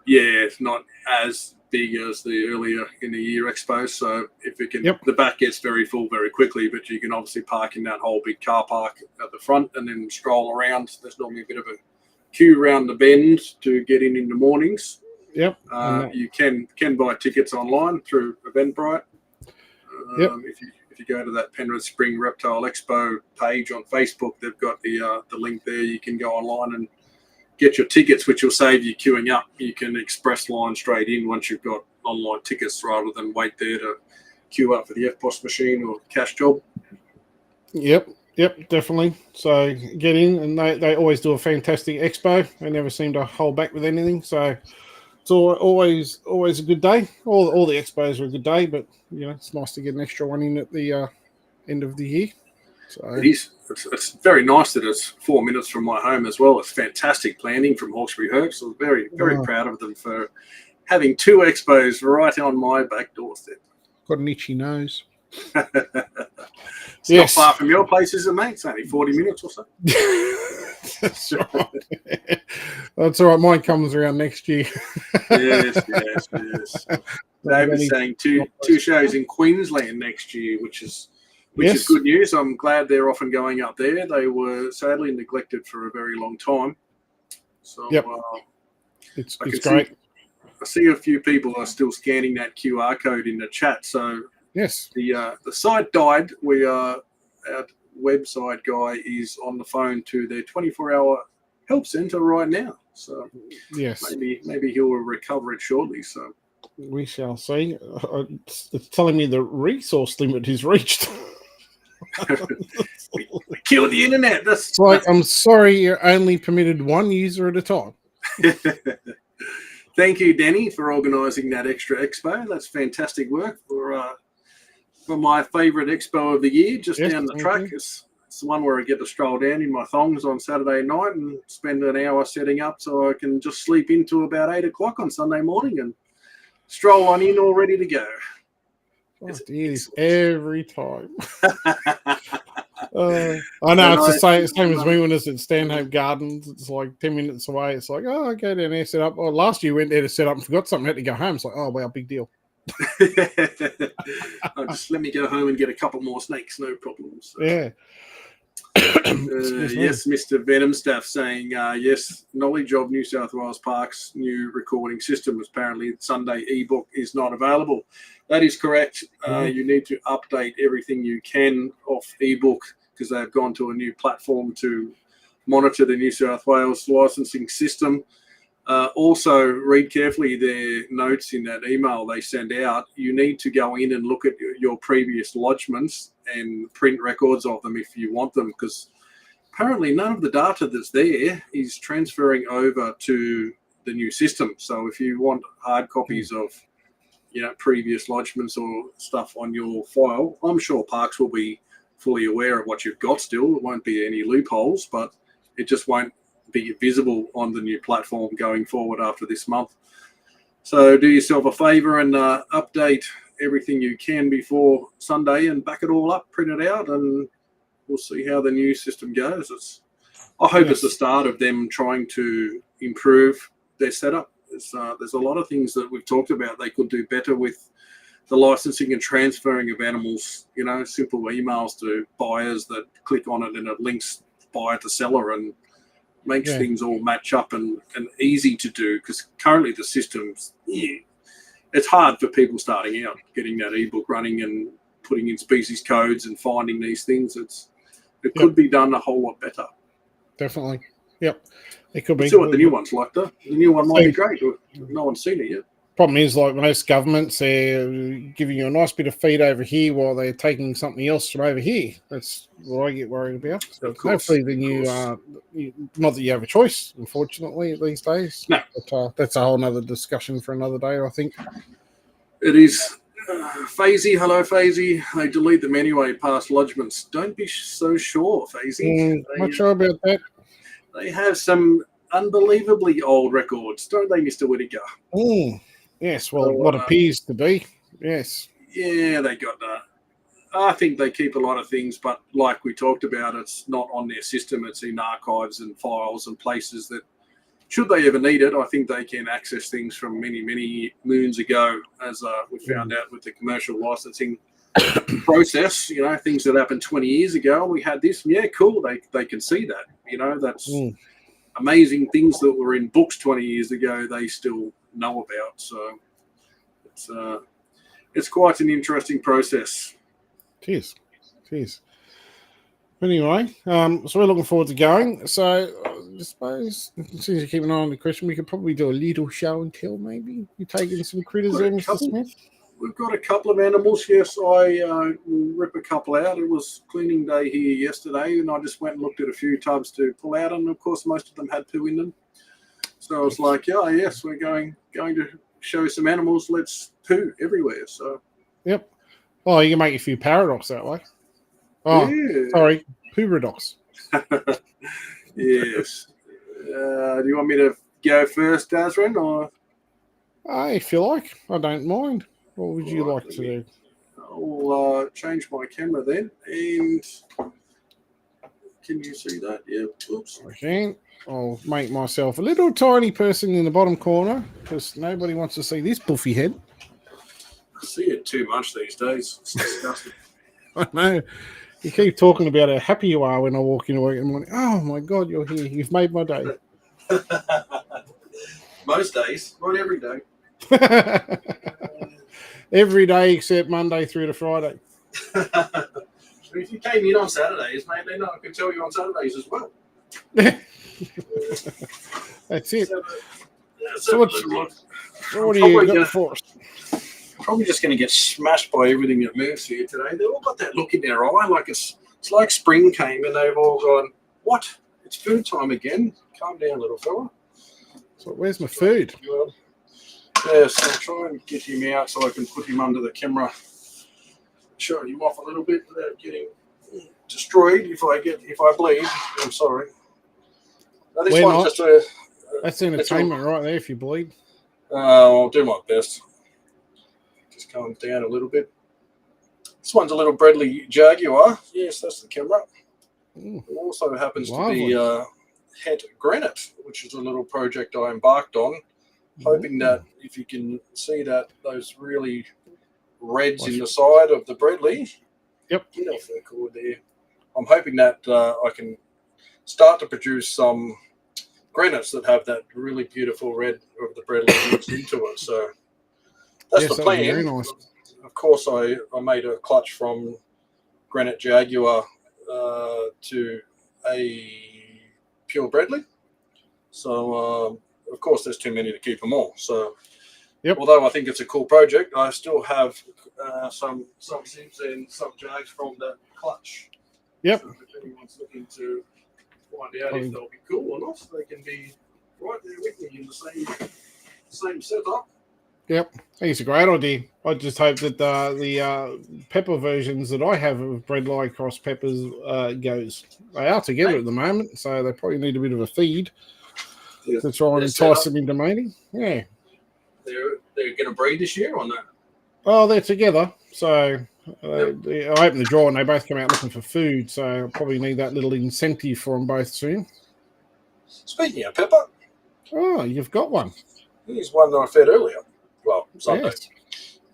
Yeah, it's not as big as the earlier in the year expo. So if it can, the back gets very full very quickly, but you can obviously park in that whole big car park at the front and then stroll around. There's normally a bit of a queue around the bend to get in the mornings. Yep. You can buy tickets online through Eventbrite. If you go to that Penrith Spring Reptile Expo page on Facebook, they've got the link there. You can go online and get your tickets, which will save you queuing up. You can express line straight in once you've got online tickets rather than wait there to queue up for the FPOS machine or cash job. Yep, definitely. So get in, and they always do a fantastic expo. They never seem to hold back with anything. So it's always a good day. All the expos are a good day, but it's nice to get an extra one in at the end of the year. So it is. It's very nice that it's 4 minutes from my home as well. It's fantastic planning from Hawkesbury Herbs. So very proud of them for having 2 expos right on my back doorstep. Got an itchy nose. It's not far from your place, is it, mate? It's only 40 minutes or so. That's right. That's all right. Mine comes around next year. Yes. David's saying two shows in Queensland next year, which is good news. I'm glad they're often going up there. They were sadly neglected for a very long time. So it's great. I see a few people are still scanning that QR code in the chat. So yes, the site died. Our website guy is on the phone to their 24-hour help center right now. So yes, maybe he'll recover it shortly. So we shall see. It's telling me the resource limit is reached. we killed the internet. I'm sorry, you're only permitted one user at a time. Thank you, Danny, for organising that extra expo. That's fantastic work for my favourite expo of the year, just Yes, down the thank track. you. It's the one where I get to stroll down in my thongs on Saturday night and spend an hour setting up so I can just sleep into about 8 o'clock on Sunday morning and stroll on in all ready to go. Oh, It's it is excellent. every time. I know it's the same as me when it's at Stanhope Gardens. It's like 10 minutes away. It's like, oh, I go down there, set up. Oh, last year went there to set up and forgot something, had to go home. It's like, oh, wow, big deal. Just let me go home and get a couple more snakes, no problems. Yeah. Yes, Mr. Venomstaff saying, yes, knowledge of New South Wales Parks' new recording system. Apparently, Sunday ebook is not available. That is correct. You need to update everything you can off ebook because they've gone to a new platform to monitor the New South Wales licensing system. Also, read carefully their notes in that email they send out. You need to go in and look at your previous lodgements and print records of them if you want them, because apparently none of the data that's there is transferring over to the new system. So if you want hard copies of, previous lodgements or stuff on your file, I'm sure Parks will be fully aware of what you've got still. It won't be any loopholes, but it just won't be visible on the new platform going forward after this month. So do yourself a favour and update everything you can before Sunday and back it all up, print it out, and we'll see how the new system goes. I hope it's the start of them trying to improve their setup. There's a lot of things that we've talked about they could do better with the licensing and transferring of animals, simple emails to buyers that click on it and it links buyer to seller and makes things all match up and easy to do, because currently the system's, it's hard for people starting out, getting that ebook running and putting in species codes and finding these things. It could be done a whole lot better. Definitely. Yep. It could be. See what the new one's like, though. The new one might be great. No one's seen it yet. Problem is, like most governments, they're giving you a nice bit of feed over here while they're taking something else from over here. That's what I get worried about. Of course, hopefully, the new, not that you have a choice, unfortunately, these days. No. But that's a whole other discussion for another day, I think. It is. Fazy, hello, Fazy. They delete them anyway past lodgements. Don't be so sure, Fazy. Not sure about that. They have some unbelievably old records, don't they, Mr. Whittaker? Yes, well, what appears to be, yes. Yeah, they got that. I think they keep a lot of things, but like we talked about, it's not on their system. It's in archives and files and places that, should they ever need it, I think they can access things from many, many moons ago, as we found out with the commercial licensing process, things that happened 20 years ago. We had this, cool, they can see that, that's amazing things that were in books 20 years ago, they still know about. So it's quite an interesting process. It is. Anyway, so we're looking forward to going. So I suppose, since you keep an eye on the question, we could probably do a little show and tell, maybe. You taking some critters there, Mr. Smith? We've got a couple of animals, yes. I will rip a couple out. It was cleaning day here yesterday, and I just went and looked at a few tubs to pull out, and of course most of them had poo in them. So I was like, yes, we're going to show some animals. Let's poo everywhere. So. Yep. Oh, you can make a few paradox that way. Oh, yeah. Sorry, paradox. Yes. Do you want me to go first, Dazrin, or? If you like, I don't mind. What would you like to do? I'll change my camera then, and can you see that? Yeah. Oops. I can. I'll make myself a little tiny person in the bottom corner because nobody wants to see this buffy head. I see it too much these days. It's disgusting. I know. You keep talking about how happy you are when I walk into work in the morning. Oh my God, you're here. You've made my day. Most days, not every day. Every day except Monday through to Friday. If you came in on Saturdays, mate, then I could tell you on Saturdays as well. That's it. So what do you got for us? Probably just going to get smashed by everything that moves here today. They've all got that look in their eye, like it's like spring came and they've all gone, what? It's food time again. Calm down, little fella. So where's my food? Well, Yes, I'll try and get him out so I can put him under the camera. Show him off a little bit without getting destroyed. If I bleed, I'm sorry. No, this We're one's not. just a. That's entertainment right there if you bleed. I'll do my best. Just calm down a little bit. This one's a little Bradley Jaguar. Yes, that's the camera. Ooh, It also happens lovely. to be het granite, which is a little project I embarked on, hoping that if you can see that those really reds in the side of the Bradley. Yep. Get off the cord there. I'm hoping that I can start to produce some granites that have that really beautiful red of the Bradley mixed into it. So that's Yes, the that'd be plan. very nice. Of course, I made a clutch from Granite Jaguar to a pure Bradley. So, of course, there's too many to keep them all. So, yep. Although I think it's a cool project, I still have some Sims and some Jags from that clutch. Yep. So if anyone's looking to find out if they'll be cool or not, they can be right there with me in the same setup. Yep, I think it's a great idea. I just hope that the pepper versions that I have of Bredli Cross Peppers goes. They are together at the moment, so they probably need a bit of a feed to try and entice them into mating. Yeah. They're going to breed this year or not? Oh, they're together. So I open the drawer and they both come out looking for food. So I'll probably need that little incentive for them both soon. Speaking of pepper. Oh, you've got one. Here's one that I fed earlier. Well, Sunday. Yes.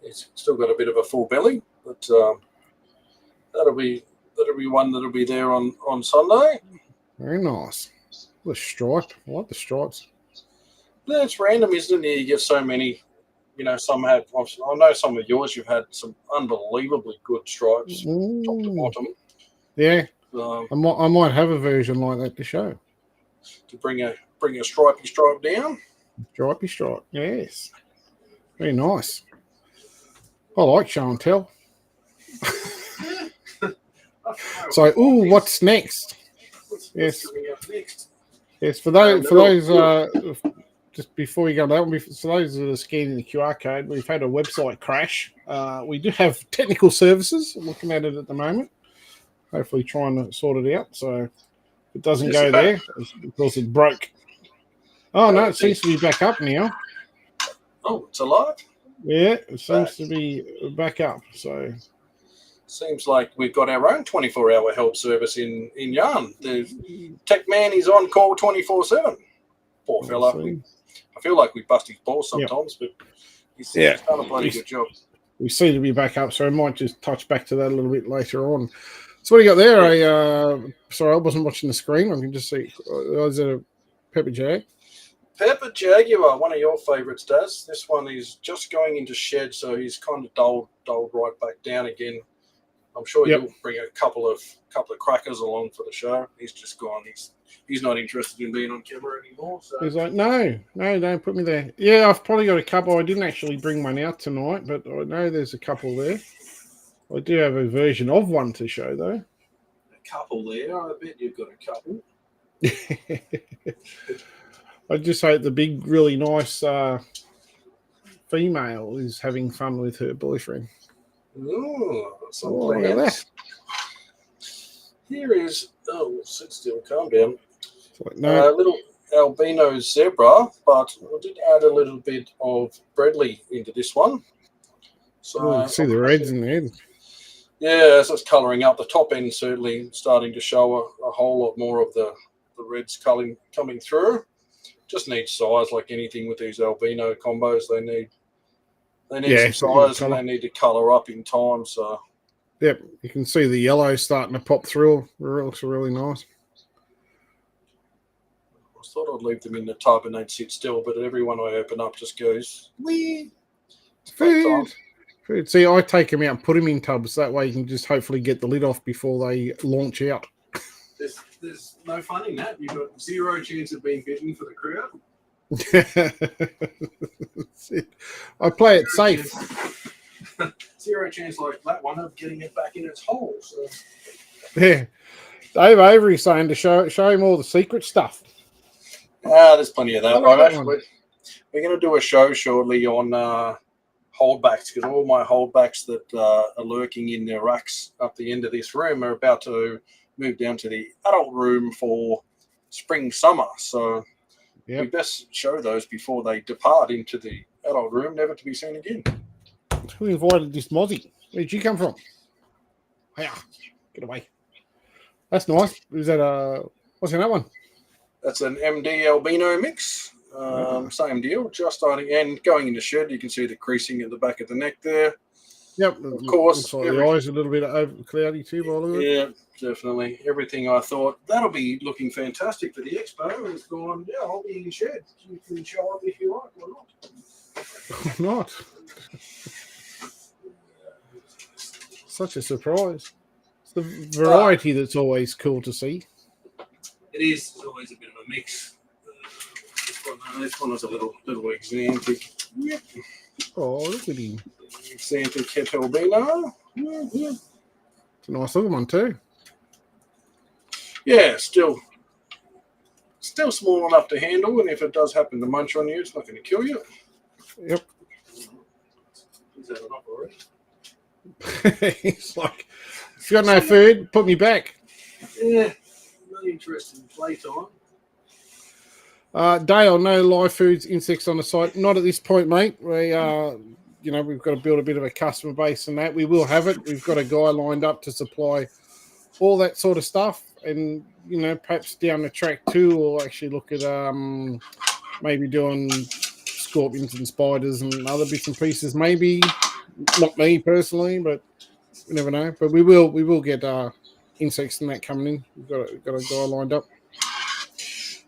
It's still got a bit of a full belly, but that'll be one that'll be there on Sunday. Very nice. The stripe. I like the stripes. Yeah, it's random, isn't it? You get so many. You know, some have. I know some of yours. You've had some unbelievably good stripes, top to bottom. Yeah, I might have a version like that to show. To bring a stripey stripe down. Stripey stripe. Yes. Very nice. I like show and tell. So, what's next? Yes. What's coming up next? Yes, for those, just before you go to that one, for those that are scanning the QR code, we've had a website crash. We do have technical services. I'm looking at it at the moment. Hopefully trying to sort it out. So if it doesn't go there, it's because it broke. Oh, no, it seems to be back up now. Oh, it's alive? Yeah, it seems to be back up. So seems like we've got our own 24-hour help service in Yarn. The tech man is on call 24/7. Poor fella. I feel like we bust his balls sometimes, but he's done a bloody good job. We seem to be back up, so I might just touch back to that a little bit later on. So what do you got there? Sorry, I wasn't watching the screen. I can just see. Is it a Pepper Jag? Pepper Jaguar, one of your favourites, Daz. This one is just going into shed, so he's kind of dulled right back down again. I'm sure you'll bring a couple of crackers along for the show. He's just gone. He's not interested in being on camera anymore. So. He's like, no, don't put me there. Yeah, I've probably got a couple. I didn't actually bring one out tonight, but I know there's a couple there. I do have a version of one to show, though. A couple there. I bet you've got a couple. I just hope the big, really nice female is having fun with her boyfriend. Ooh, look at that. Here is, sit still, calm down. Like, no. A little albino zebra, but I did add a little bit of Bradley into this one. So see the reds in the head. Yeah, so it's colouring up. The top end certainly starting to show a whole lot more of the reds coming through. Just need size, like anything with these albino combos. They need some size and they need to colour up in time. So, yep, you can see the yellow starting to pop through. It looks really nice. I thought I'd leave them in the tub and they'd sit still, but every one I open up just goes, wee. Food. See, I take them out and put them in tubs. That way you can just hopefully get the lid off before they launch out. There's no fun in that. You've got zero chance of being bitten for the crowd. I play it safe. Zero chance like that one of getting it back in its hole. So. Yeah. Dave Avery's saying to show him all the secret stuff. There's plenty of that. we're going to do a show shortly on holdbacks, because all my holdbacks that are lurking in their racks up the end of this room are about to move down to the adult room for spring, summer. So we best show those before they depart into the adult room, never to be seen again. Who invited this mozzie? Where'd you come from? Hiya, get away. That's nice. Is that what's in that one? That's an MD albino mix. Same deal, just starting and going in the shed. You can see the creasing at the back of the neck there. Yep, of course. Looks like the eyes a little bit over cloudy too, by the look. Yeah, definitely. Everything I thought that'll be looking fantastic for the expo has gone. Yeah, I'll be in the shed. You can show up if you like or not. Not. Such a surprise. It's the variety that's always cool to see. It is. It's always a bit of a mix. This one was a little exantic. Yep. Oh, look at him. Exantic het albino. It's a nice looking one too. Yeah, still small enough to handle, and if it does happen to munch on you, it's not going to kill you. Yep. Is that enough already? It's like, if you got no food, put me back. Yeah, no interest in playtime. Dale, no live foods, insects on the site. Not at this point, mate. We we've got to build a bit of a customer base and that. We will have it. We've got a guy lined up to supply all that sort of stuff. And, perhaps down the track too, we'll actually look at maybe doing scorpions and spiders and other bits and pieces. Maybe not me personally, but you never know. But we will get insects and that coming in. We've got a guy lined up.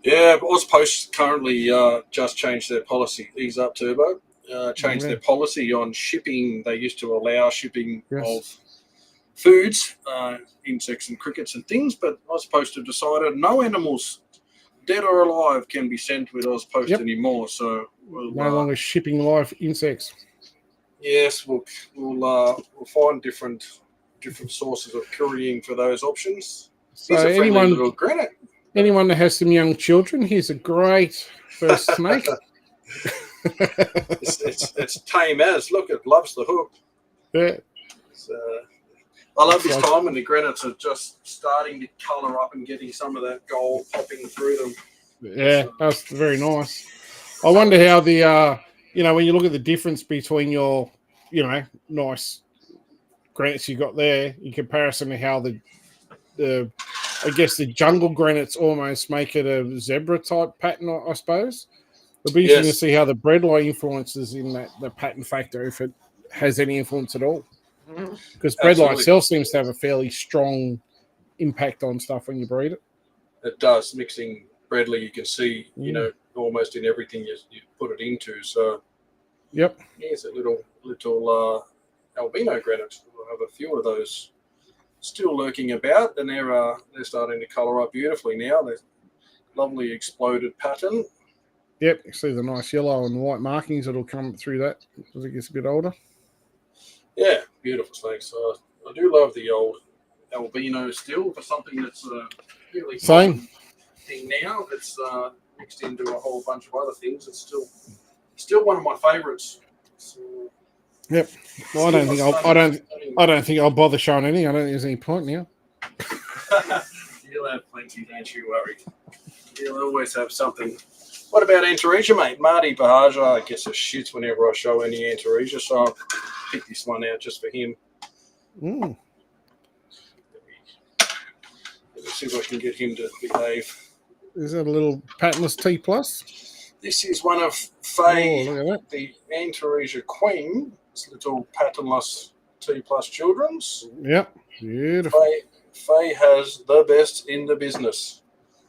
Yeah, Ozpost currently just changed their policy. Ease Up Turbo changed their policy on shipping. They used to allow shipping of foods, insects and crickets and things, but Ozpost have decided no animals, dead or alive, can be sent with Ozpost anymore. So we'll no longer shipping live insects. Yes, we'll find different sources of currying for those options. So Here's a friendly little granite. Anyone that has some young children, here's a great first snake. it's tame as. Look, it loves the hook. Yeah. I love this time when the granites are just starting to colour up and getting some of that gold popping through them. Yeah, that's very nice. I wonder how the, when you look at the difference between your, nice granites you got there in comparison to how the I guess the jungle granites almost make it a zebra type pattern, I suppose. It'll be interesting to see how the bredli influences in the pattern factor, if it has any influence at all. Because bredli itself seems to have a fairly strong impact on stuff when you breed it. It does. Mixing bredli, you can see, almost in everything you put it into. So, yep. Here's a little albino granite. We'll have a few of those still lurking about, and they're starting to colour up beautifully now. They're lovely exploded pattern. Yep, you see the nice yellow and white markings that'll come through that as it gets a bit older. Yeah, beautiful snakes. I do love the old albino still for something that's really same thing now. That's mixed into a whole bunch of other things. It's still one of my favourites. So, yep. Well, I don't think I'll bother showing any. I don't think there's any point now. You'll have plenty, don't you worry. You'll always have something. What about Antaresia, mate? Marty Bahaja gets a shits whenever I show any Antaresia, so I'll pick this one out just for him. Let me see if I can get him to behave. Is that a little patternless T+? This is one of Faye, the Antaresia Queen. It's little patternless T+ children's. Yep, beautiful. Faye has the best in the business.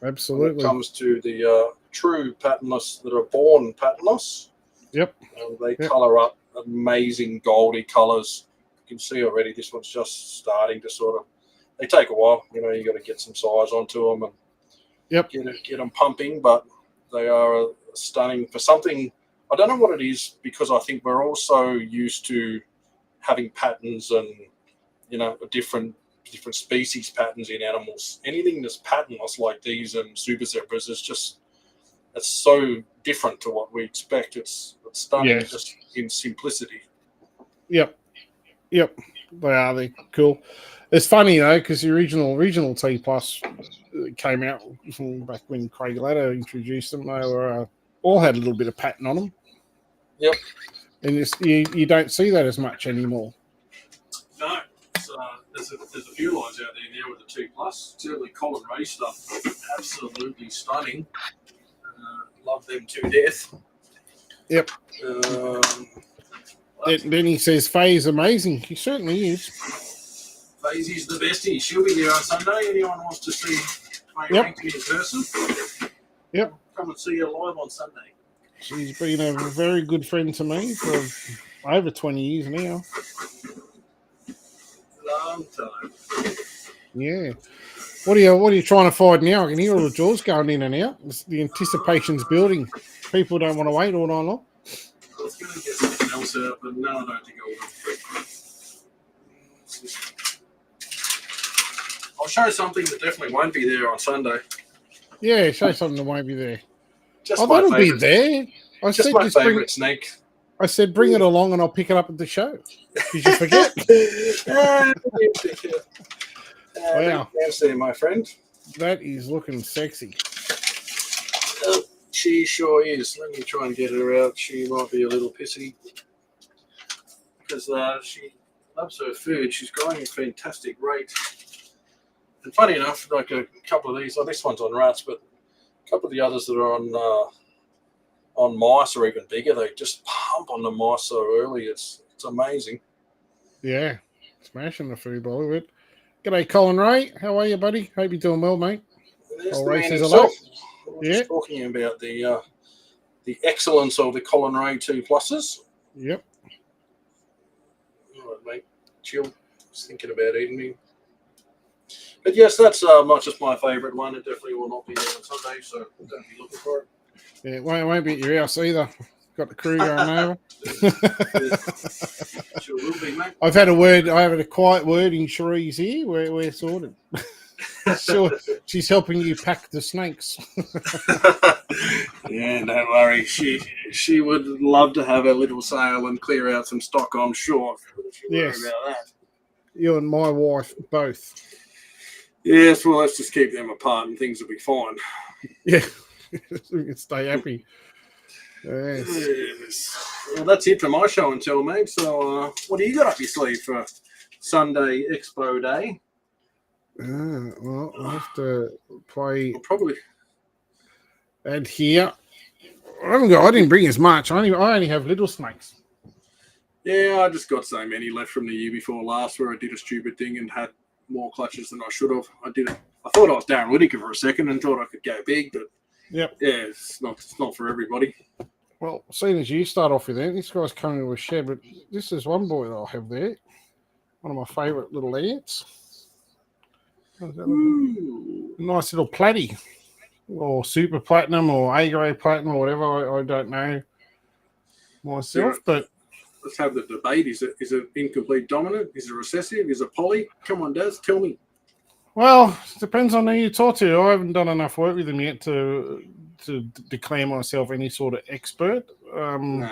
Absolutely. When it comes to the true patternless that are born patternless. Yep. They colour up amazing goldy colours. You can see already this one's just starting to sort of. They take a while. You got to get some size onto them and get them pumping, but they are stunning for something. I don't know what it is, because I think we're also used to having patterns and, different species patterns in animals. Anything that's patternless like these and super zebras is just, it's so different to what we expect. It's stunning, Yes. just in simplicity. Yep. They're cool. It's funny though, because the original T Plus came out from back when Craig Ladder introduced them. They were all had a little bit of pattern on them. Yep. And you don't see that as much anymore. No, there's a few lines out there now with the T Plus. Certainly, Colin Ray stuff, absolutely stunning. Love them to death. Yep. Then he says Faye's amazing. He certainly is. Faisy's the bestie. She'll be there on Sunday. Anyone wants to see Faye Rankin in person? Yep. Come and see her live on Sunday. She's been a very good friend to me for over 20 years now. Long time. Yeah. What are you trying to find now? I can hear all the jaws going in and out. The anticipation's building. People don't want to wait all night long. I was going to get something else out, but no, I don't think I will. I'll show something that definitely won't be there on Sunday. Yeah, show something that won't be there. Just that'll be there. I just said my favourite snake. I said bring it along and I'll pick it up at the show. Did you forget? Wow. Thanks there, my friend. That is looking sexy. She sure is. Let me try and get her out. She might be a little pissy because she loves her food. She's growing at a fantastic rate. And funny enough, like a couple of these, this one's on rats, but a couple of the others that are on mice are even bigger. They just pump on the mice so early. It's amazing. Yeah, smashing the food bowl of it. G'day, Colin Ray. How are you, buddy? Hope you're doing well, mate. Ray says hello. Just talking about the excellence of the Colin Ray 2 Pluses. Yep. All right, mate. Chill. Just thinking about eating me. But yes, that's not just my favourite one. It definitely will not be there on Sunday, so don't be looking for it. Yeah, it won't be at your house either. Got the crew going over. Sure will be, mate. I have had a quiet word in Cherie's here. We're sorted. Sure, she's helping you pack the snakes. Yeah, don't worry. She would love to have a little sale and clear out some stock, I'm sure. Yes. About that. You and my wife both. Yes, well, let's just keep them apart and things will be fine. Yeah, we can stay happy. Yes. Well, that's it for my show and tell, mate. So, what do you got up your sleeve for Sunday Expo Day? Well, I have to play. Probably. And here, I didn't bring as much. I only have little snakes. Yeah, I just got so many left from the year before last where I did a stupid thing and had more clutches than I should have. I thought I was Darren Whittaker for a second and thought I could go big, but yep. Yeah, it's not for everybody. Well, seeing as you start off with that, this guy's coming to a shed, but this is one boy that I'll have there. One of my favourite little ants. Nice little platy, or super platinum, or A-grade platinum, or whatever. I don't know myself, but let's have the debate. Is it incomplete dominant? Is it recessive? Is it poly? Come on, Daz, tell me. Well, it depends on who you talk to. I haven't done enough work with them yet to declare myself any sort of expert. No.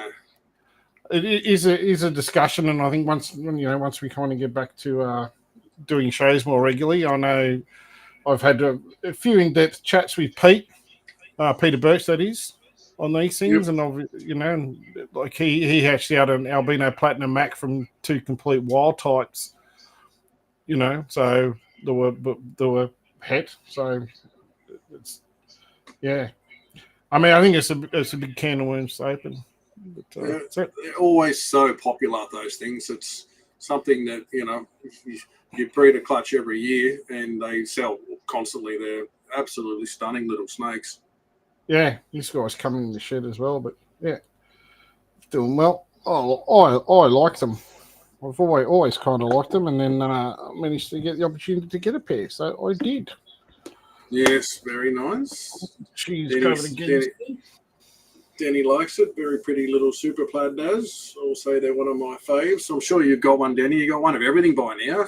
It is a discussion, and I think once we kind of get back to doing shows more regularly, I know I've had a few in-depth chats with Peter Birch, that is, on these things, yep. And like he hatched out an albino platinum mac from 2 complete wild types, so there were het, so it's I mean, I think it's a big can of worms to open. But, they're always so popular, those things. It's something that you breed a clutch every year and they sell constantly. They're absolutely stunning little snakes. Yeah, this guy's coming in the shed as well, but yeah, doing well. I like them. I've always kind of liked them, and then managed to get the opportunity to get a pair, so I did. Yes, very nice. She's covered again. Denny likes it. Very pretty little super plaid does. I'll say they're one of my faves. I'm sure you've got one, Denny. You got one of everything by now.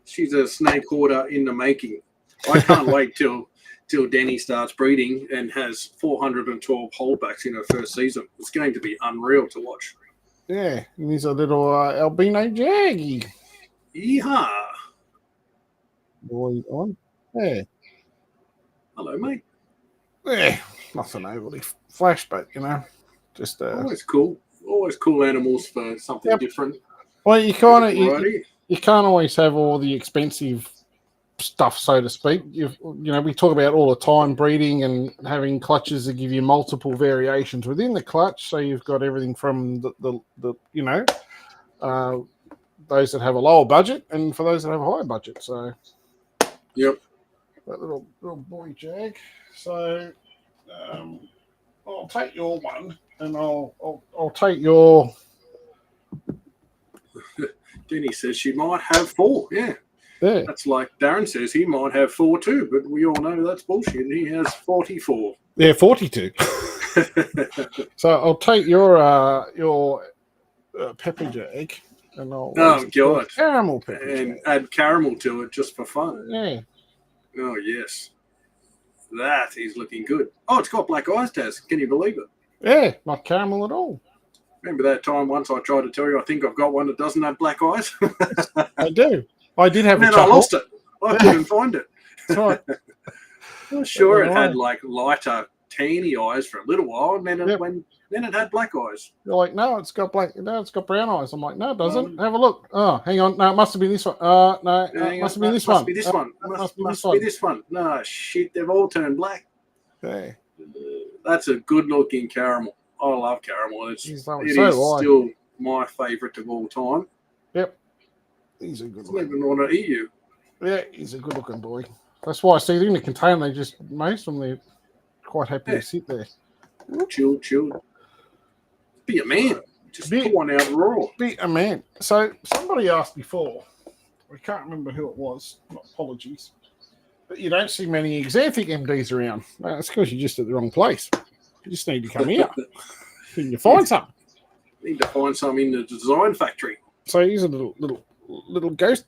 She's a snake hoarder in the making. I can't wait till till Denny starts breeding and has 412 holdbacks in her first season. It's going to be unreal to watch. Yeah, and he's a little albino jaggy. Yeehaw! Boy on. Yeah. Hello, mate. Yeah. Nothing overly flash, but just Always cool. Always cool animals for something different. well, you kind of Variety. you can't always have all the expensive stuff, so to speak. We talk about all the time breeding and having clutches that give you multiple variations within the clutch. So you've got everything from the those that have a lower budget and for those that have a higher budget. So Yep. that little boy jag. So I'll take your one and I'll take your. Denny says she might have 4. Yeah. Yeah. That's like Darren says he might have 4 too, but we all know that's bullshit. He has 44. Yeah, 42. So I'll take your pepper jag and I'll God. caramel pepper And jag. add caramel to it just for fun. Yeah. Oh, yes. That is looking good. Oh, it's got black eyes, Taz. Can you believe it? Yeah, not caramel at all. Remember that time once I tried to tell you I think I've got one that doesn't have black eyes? I do. I did have And a then I chuckle. lost it. I couldn't find it. That's right. I was sure it Right. had like lighter, tanny eyes for a little while, and then it had black eyes. You're like, no, it's got brown eyes. I'm like, no, it doesn't. Have a look. Oh, hang on. No, it must have been this one. No, it must have been this one. Must be this one. Must be this one. No, shit, they've all turned black. Yeah. That's a good-looking caramel. I love caramel. It is So still my favourite of all time. Yep. He's a good Doesn't one. even want to eat you. Yeah, he's a good looking boy. That's why I see in the container, they just, most of them, they're quite happy to sit there. Chill. Be a man. Just Be- put one out raw. Be a man. So somebody asked before, I can't remember who it was, apologies, but you don't see many Xanthic MDs around. No, that's because you're just at the wrong place. You just need to come here. Can you find some? Need to find some in the design factory. So here's a little ghost,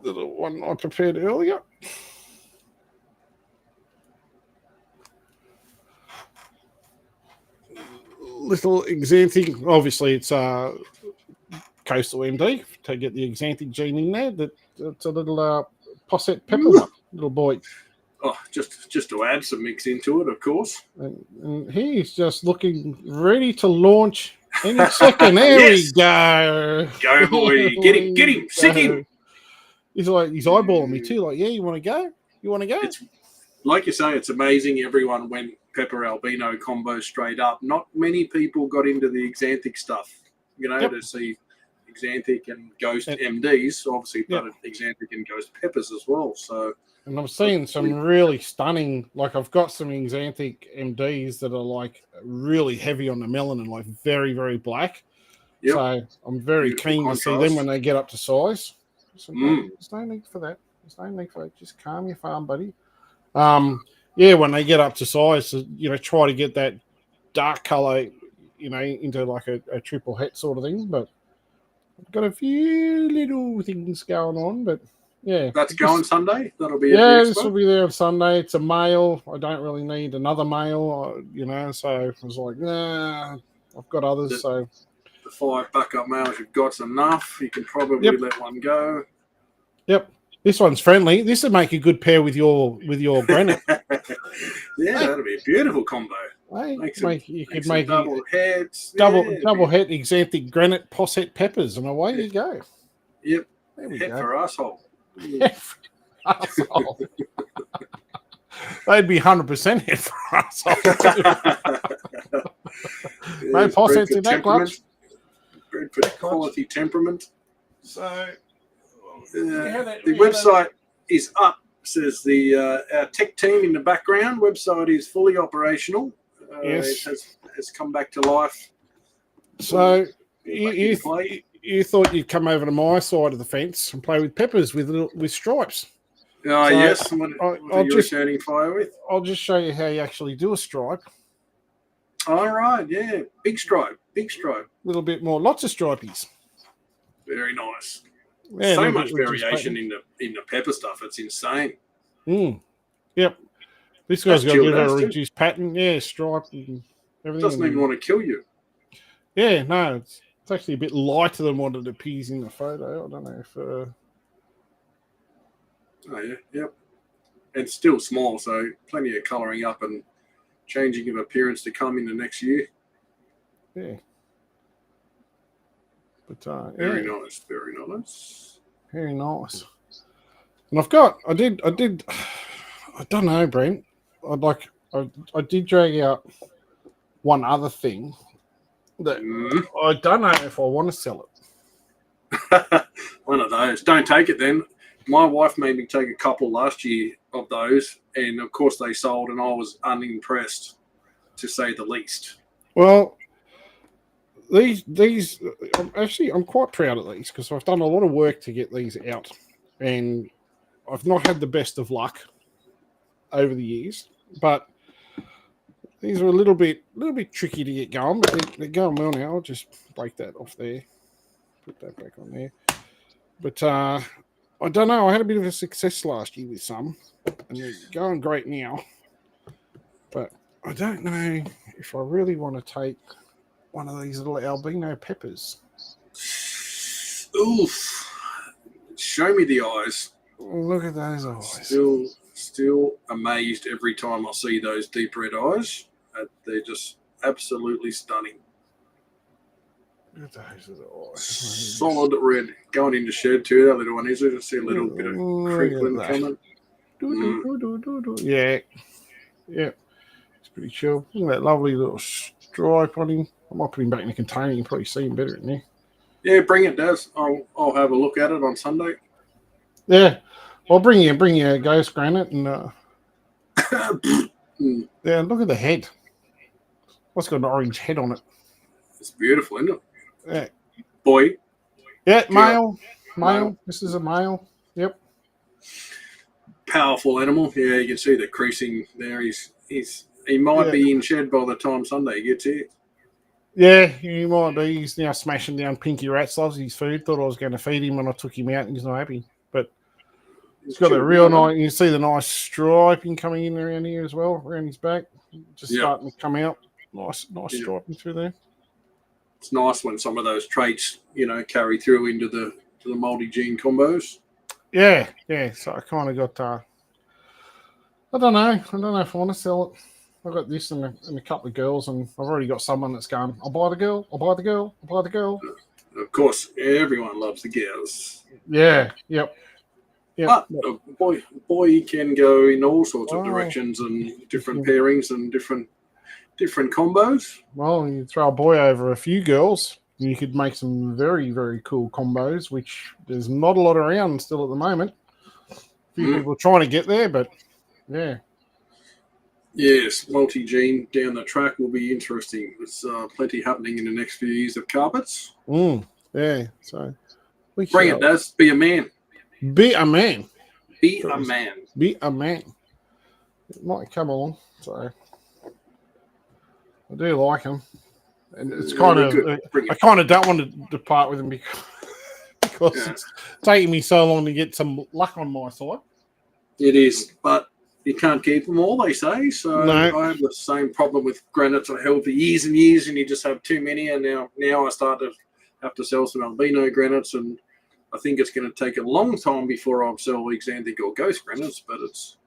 little one I prepared earlier. Little Xanthic, obviously it's coastal MD to get the Xanthic gene in there. It's a little posset pepper one, little boy. Oh, just to add some mix into it, of course. And he's just looking ready to launch any second. There Yes. we go. Go, boy. Get him. Sick him. He's eyeballing me too. Like, yeah, you want to go? You want to go? It's, like you say, it's amazing everyone went Pepper Albino combo straight up. Not many people got into the Xanthic stuff, to see Xanthic and Ghost MDs. Obviously, but Xanthic and Ghost Peppers as well. So, and I'm seeing some really stunning, like I've got some Xanthic MDs that are like really heavy on the melanin, like very, very black. Yep. So I'm very Beautiful keen contrast. to see them when they get up to size. So there's no need for that. There's no need for that. Just calm your farm, buddy. When they get up to size, try to get that dark color, into like a triple het sort of thing. But I've got a few little things going on, but yeah. That's going Sunday? That'll be this will be there on Sunday. It's a male. I don't really need another male, so I was like, nah, I've got others. So the 5 backup males you've got's enough. You can probably let one go. Yep. This one's friendly. This would make a good pair with your granite. Yeah, that'd be a beautiful combo. You could make double heads. Double het Xanthic granite posset peppers, and away you go. Yep. There we Head go. for asshole. Asshole. They'd be 100% head for asshole. No possets in that clutch. Bred for quality temperament. So the website is up. Says our tech team in the background. Website is fully operational. Yes, it has come back to life. So you thought you'd come over to my side of the fence and play with peppers with stripes. Oh, yes. What are you returning fire with? I'll just show you how you actually do a stripe. All right, yeah. Big stripe. A little bit more. Lots of stripies. Very nice. Yeah, so much variation in the pepper stuff. It's insane. Yep. This guy's got a chilled bit of a as too. reduced pattern. Yeah, stripe and everything. Doesn't even want to kill you. Yeah, no, it's actually a bit lighter than what it appears in the photo. I don't know if... Oh, yeah, yep. And still small, so plenty of colouring up and changing of appearance to come in the next year. Yeah. But Very yeah, nice, very nice. very nice. And I don't know, Brent. I did drag out one other thing that I don't know if I want to sell it. One of those. Don't take it then. My wife made me take a couple last year of those, and of course they sold, and I was unimpressed, to say the least. Well, these I'm quite proud of these because I've done a lot of work to get these out, and I've not had the best of luck over the years, but these are a little bit tricky to get going, but they're going well now. I'll just break that off there, put that back on there. But I don't know. I had a bit of a success last year with some, and they're going great now. But I don't know if I really want to take one of these little albino peppers. Oof. Show me the eyes. Look at those eyes. Still amazed every time I see those deep red eyes. They're just absolutely stunning. Look at those eyes. Solid red. Going into shed too, that little one is. I just see a little bit of crinkling coming. Yeah. Yeah. It's pretty chill. Look at that lovely little stripe on him. I might put him back in the container. You can probably see him better in there. Yeah, bring it, Daz. I'll have a look at it on Sunday. Yeah. I'll bring you a ghost granite and yeah, look at the head. What's got an orange head on it? It's beautiful, isn't it? Yeah. Boy. Yeah, male. This is a male. Yep. Powerful animal. Yeah, you can see the creasing there. He might be in shed by the time Sunday gets here. Yeah, he might be. He's now smashing down Pinky Rats. Loves his food. Thought I was going to feed him when I took him out, and he's not happy. But he's got a real nice. You can see the nice striping coming in around here as well, around his back. Just starting to come out. Nice striping through there. It's nice when some of those traits, carry through into the multi-gene combos. Yeah. So I kind of got. I don't know if I want to sell it. I got this and a couple of girls, and I've already got someone that's going. I'll buy the girl. Of course, everyone loves the girls. Yeah. Yep. But a boy can go in all sorts of directions and different pairings and different combos. Well, you throw a boy over a few girls, you could make some very, very cool combos, which there's not a lot around still at the moment. A few people trying to get there, but yeah. Yes, multi-gene down the track will be interesting. There's plenty happening in the next few years of carpets. Yeah, so bring it, Daz. Be a man. Be a man. Be a man. Be a man. It might come along, so I do like him, and it's kind of I kind of don't want to depart with him because it's taking me so long to get some luck on my side. It is, but you can't keep them all, they say. So no. I have the same problem with granites. I held for years and years, and you just have too many. And now I start to have to sell some albino granites, and I think it's going to take a long time before I'll sell exanthic or ghost granites. But it's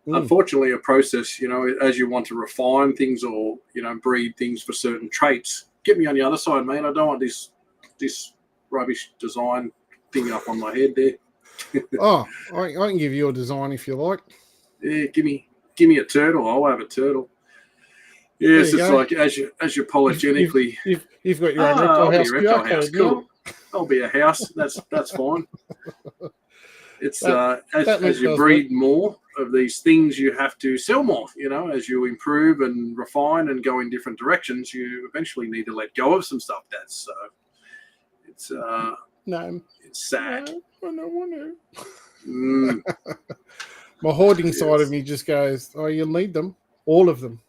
unfortunately a process, as you want to refine things or, breed things for certain traits. Get me on the other side, mate. I don't want this rubbish design thing up on my head there. I can give you a design if you like. Yeah, give me a turtle. I'll have a turtle. Yes, it's like as you polygenically. You've got your own reptile house. Cool. I'll be a house. That's fine. It's as you breed more of these things, you have to sell more. As you improve and refine and go in different directions, you eventually need to let go of some stuff. It's sad. No, I don't want to. My hoarding side of me just goes, you'll need them, all of them.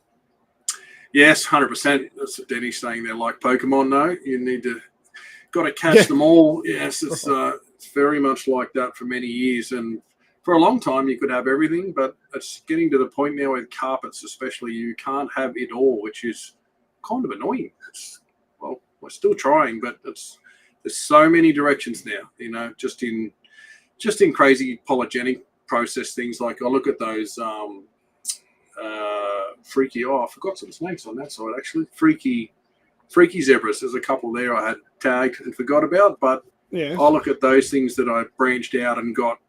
Yes, 100%. That's what Denny's saying. They're like Pokemon, though. You got to catch them all. Yes, it's very much like that for many years. And for a long time you could have everything, but it's getting to the point now with carpets especially, you can't have it all, which is kind of annoying. Well, we're still trying, but there's so many directions now, you know, just in crazy polygenic process things. Like I look at those freaky, I forgot some snakes on that side actually. Freaky zebras. There's a couple there I had tagged and forgot about, but Yeah. I look at those things that I branched out and got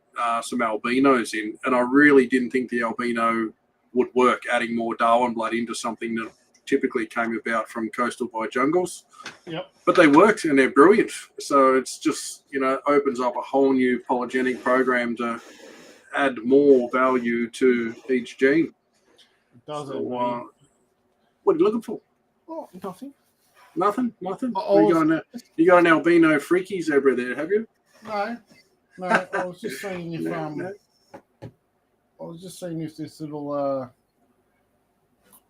some albinos in, and I really didn't think the albino would work, adding more Darwin blood into something that typically came about from coastal by jungles. Yep. But they worked and they're brilliant. So it's just, you know, opens up a whole new polygenic program to add more value to each gene. It does. So, what are you looking for? Oh, nothing. Nothing. Oh, You got an albino freaky zebra there, have you? No. I was just saying if I was just seeing if this little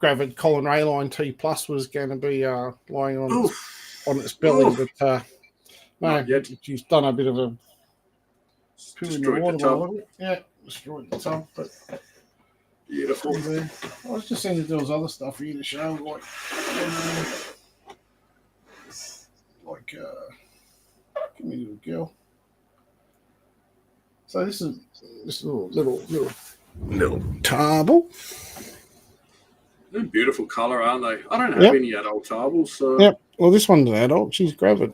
gravid Colin Rayline T Plus was going to be lying on its belly, but no, she's done a bit of a poo in the water bottle. Yeah, destroyed the tub, but beautiful. I was just saying if there was other stuff for you to show, give me a little girl. So this is this little tarbal. They're beautiful colour, aren't they? I don't have any adult tarbles, so Yep. Well, this one's an adult. She's gravid.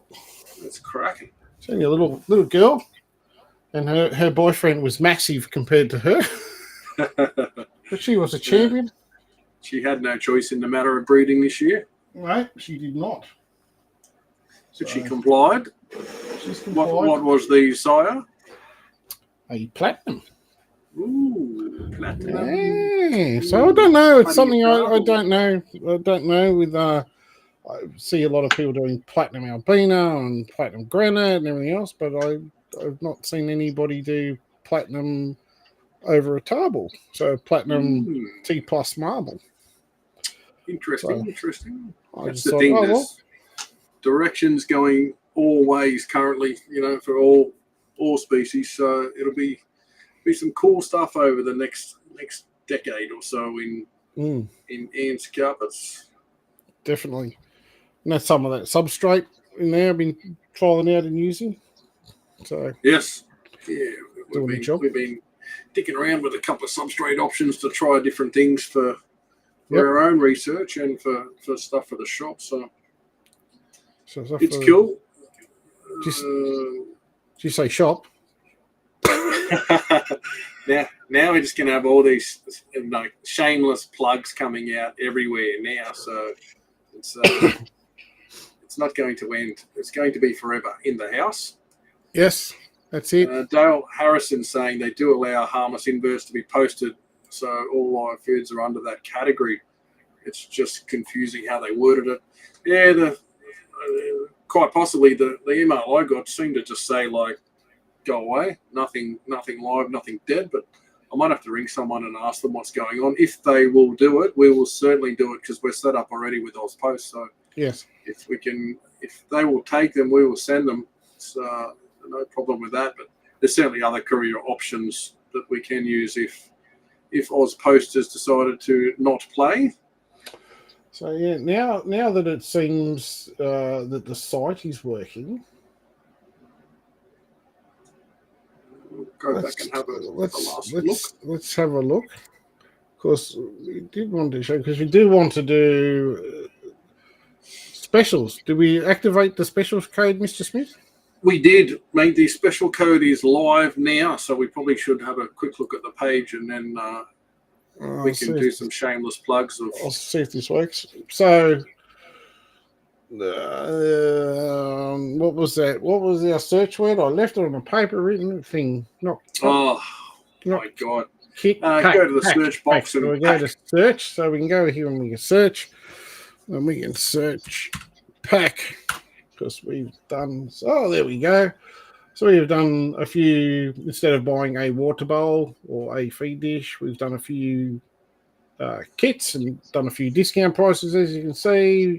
It's cracking. She's only a little girl, and her boyfriend was massive compared to her, but she was a champion. She had no choice in the matter of breeding this year. Right, she did not. But she complied. She's complied. What was the sire? A platinum. Ooh, platinum. Yeah. So I don't know. It's something I don't know. I don't know. With I see a lot of people doing platinum albino and platinum granite and everything else, but I've not seen anybody do platinum over a tarbal. So platinum T plus marble. Interesting. That's the thought, thing. There's directions going all ways currently, you know, for all species. So it'll be some cool stuff over the next decade or so in ants carpets. Definitely. And that's some of that substrate in there I've been trialing out and using. So yes. Yeah. We've been dicking around with a couple of substrate options to try different things for our own research and for stuff for the shop. So it's cool. Did you say shop? Now we're just going to have all these like shameless plugs coming out everywhere now. So it's not going to end. It's going to be forever in the house. Yes, that's it. Dale Harrison saying they do allow harmless inverts to be posted, so all live foods are under that category. It's just confusing how they worded it. Yeah, quite possibly the email I got seemed to just say like, go away, nothing live, nothing dead, but I might have to ring someone and ask them what's going on. If they will do it, we will certainly do it because we're set up already with Oz Post. So yes, if they will take them, we will send them. It's no problem with that, but there's certainly other courier options that we can use if Oz Post has decided to not play. So yeah, now that it seems that the site is working, we'll go back and have a last look. Let's have a look. Of course, we did want to show because we do want to do specials. Do we activate the specials code, Mr. Smith? We did, mate. The special code is live now, so we probably should have a quick look at the page and then we can do some shameless plugs. I'll see if this works. So, what was that? What was our search word? I left it on a paper written thing. My God. Go to the search box. So we go to search. So we can go here and we can search. And we can search pack. Because we've done, there we go. So we've done a few, instead of buying a water bowl or a feed dish, we've done a few kits and done a few discount prices, as you can see,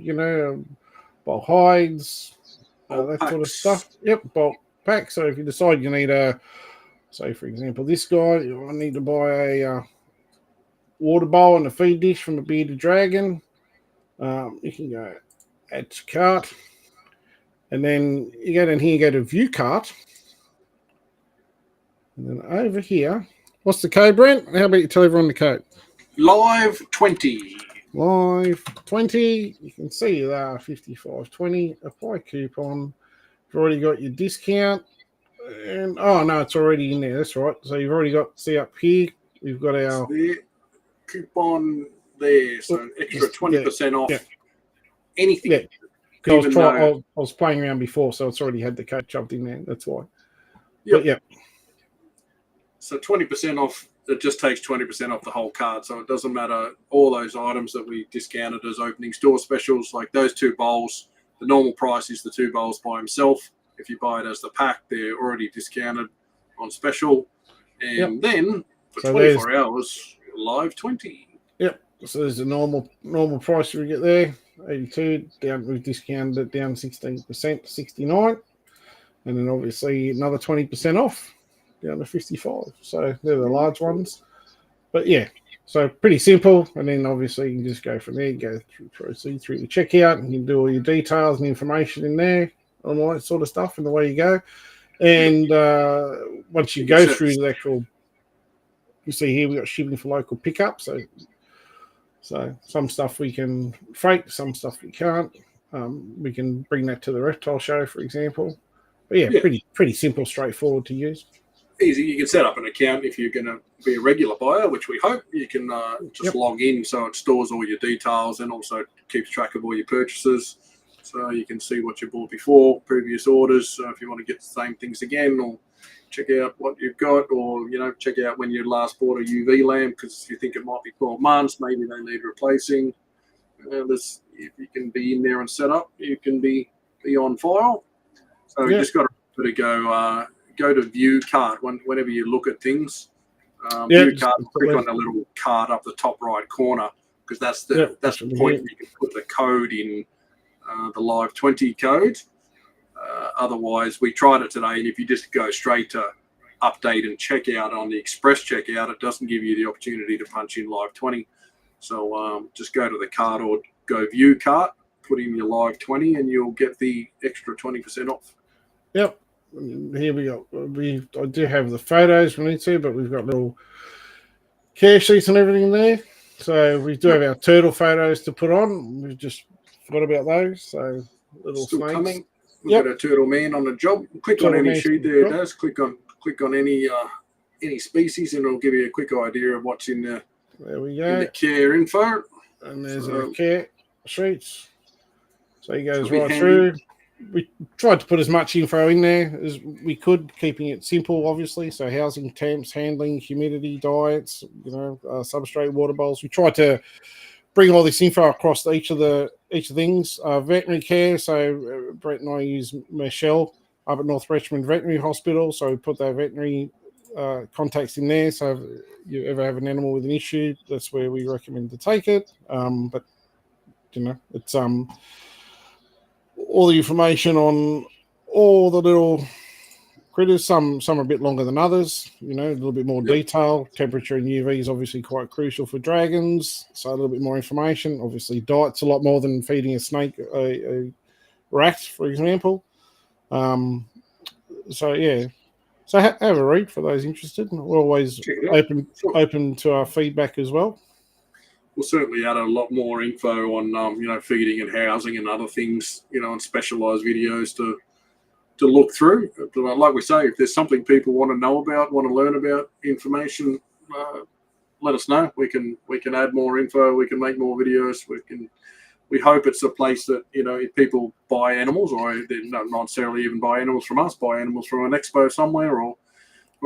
bulk hides, that sort of stuff. Yep, bulk pack. So if you decide you need Say, for example, this guy, I need to buy a water bowl and a feed dish from a bearded dragon. You can go add to cart. And then you go down here, you go to view cart. And then over here, what's the code, Brent? How about you tell everyone the code? Live 20. Live 20. You can see there, 55.20. Apply coupon. You've already got your discount. And oh no, it's already in there. That's right. So you've already got, see up here, we've got our coupon there. So extra 20% off anything. Yeah. I was playing around before, so it's already had the code shoved in there. That's why. Yep. But, yeah. So 20% off. It just takes 20% off the whole card. So it doesn't matter all those items that we discounted as opening store specials, like those 2 bowls. The normal price is the 2 bowls by himself. If you buy it as the pack, they're already discounted on special. And then for 24 hours, live 20. Yep. So there's a normal price we get there. 82 down, we've discounted it down 16%, 69, and then obviously another 20% off down to 55. So they're the large ones, but yeah, so pretty simple. And then obviously you can just go from there, go proceed through the checkout, and you can do all your details and information in there, all that sort of stuff, and away you go. And once you go through the actual, you see here we got shipping for local pickup. So some stuff we can freight, some stuff we can't. We can bring that to the reptile show, for example. But yeah. pretty simple, straightforward to use. Easy. You can set up an account if you're going to be a regular buyer, which we hope. You can just log in, so it stores all your details and also keeps track of all your purchases. So you can see what you bought before, previous orders. So if you want to get the same things again, or check out what you've got, or check out when you last bought a UV lamp, because you think it might be 12 months, maybe they need replacing. If you can be in there and set up, you can be on file. So you just got to go to view cart whenever you look at things. View cart, click on the little card up the top right corner, because that's the point where you can put the code in, the live 20 code. Otherwise, we tried it today, and if you just go straight to update and checkout on the express checkout, it doesn't give you the opportunity to punch in live 20. So just go to the cart or go view cart, put in your live 20, and you'll get the extra 20% off. Yep. Here we go. I do have the photos we need to, but we've got little care sheets and everything there. So we do have our turtle photos to put on. We've just forgot about those. So little Still snakes. Coming. We've got a turtle man on the job. Click on any sheet there, it does. Click on any species, and it'll give you a quick idea of what's in the the care info. And there's our care sheets. So he goes right through. We tried to put as much info in there as we could, keeping it simple, obviously. So housing, temps, handling, humidity, diets, substrate, water bowls. We tried to bring all this info across each of things. Veterinary care. So Brent and I use Michelle up at North Richmond Veterinary Hospital. So we put their veterinary contacts in there. So if you ever have an animal with an issue, that's where we recommend to take it. But it's all the information on all the little critters. Some are a bit longer than others, a little bit more detail. Temperature and UV is obviously quite crucial for dragons, so a little bit more information. Obviously, diet's a lot more than feeding a snake a rat, for example. So have a read for those interested. We're always open to our feedback as well. We'll certainly add a lot more info on, feeding and housing and other things, and specialised videos to look through. But like we say, if there's something people want to know about, want to learn about, information, let us know. We can add more info. We can make more videos. We hope it's a place that, if people buy animals, or they not necessarily even buy animals from us, buy animals from an expo somewhere, or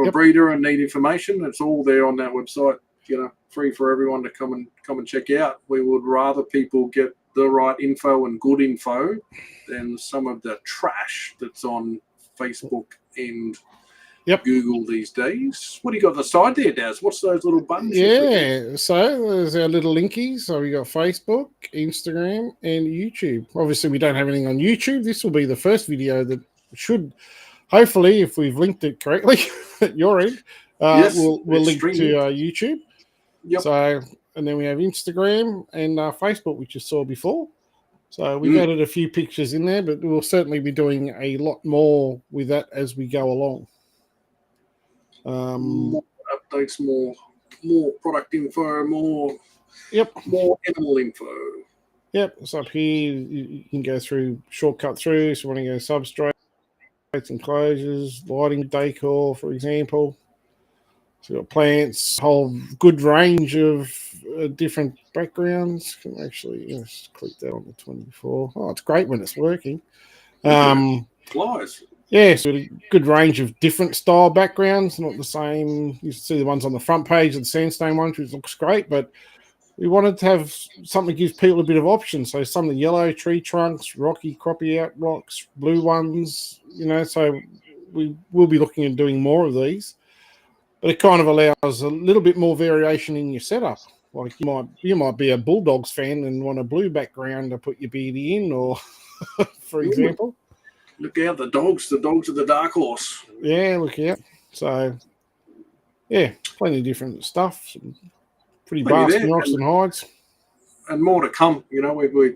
a breeder and need information, it's all there on that website. Free for everyone to come and check out. We would rather people get the right info and good info than some of the trash that's on Facebook and Google these days. What do you got on the side there, Daz? What's those little buttons? Yeah, so there's our little linkies. So we got Facebook, Instagram, and YouTube. Obviously, we don't have anything on YouTube. This will be the first video that should hopefully, if we've linked it correctly at your end, Yes, we'll it's link streaming. to YouTube. Yep. So, and then we have Instagram and Facebook, which you saw before. So we've added a few pictures in there, but we'll certainly be doing a lot more with that as we go along. More updates, more product info, more animal info. Yep, it's up here. You can go through, shortcut through. So, you want to go substrates, enclosures, lighting decor, for example. So, you've got plants, a whole good range of different backgrounds. Can actually just click that on the 24. Oh, it's great when it's working. Flies. Yeah, so a good range of different style backgrounds, not the same. You see the ones on the front page of the sandstone ones, which looks great, but we wanted to have something that gives people a bit of option. So some of the yellow tree trunks, rocky, croppy outrocks, blue ones, so we will be looking at doing more of these. But it kind of allows a little bit more variation in your setup. Like you might be a Bulldogs fan and want a blue background to put your beardy in, or for example. Look out, the dogs are the dark horse. Yeah, look out. So, yeah, plenty of different stuff. Some pretty basking rocks and hides. And more to come. We've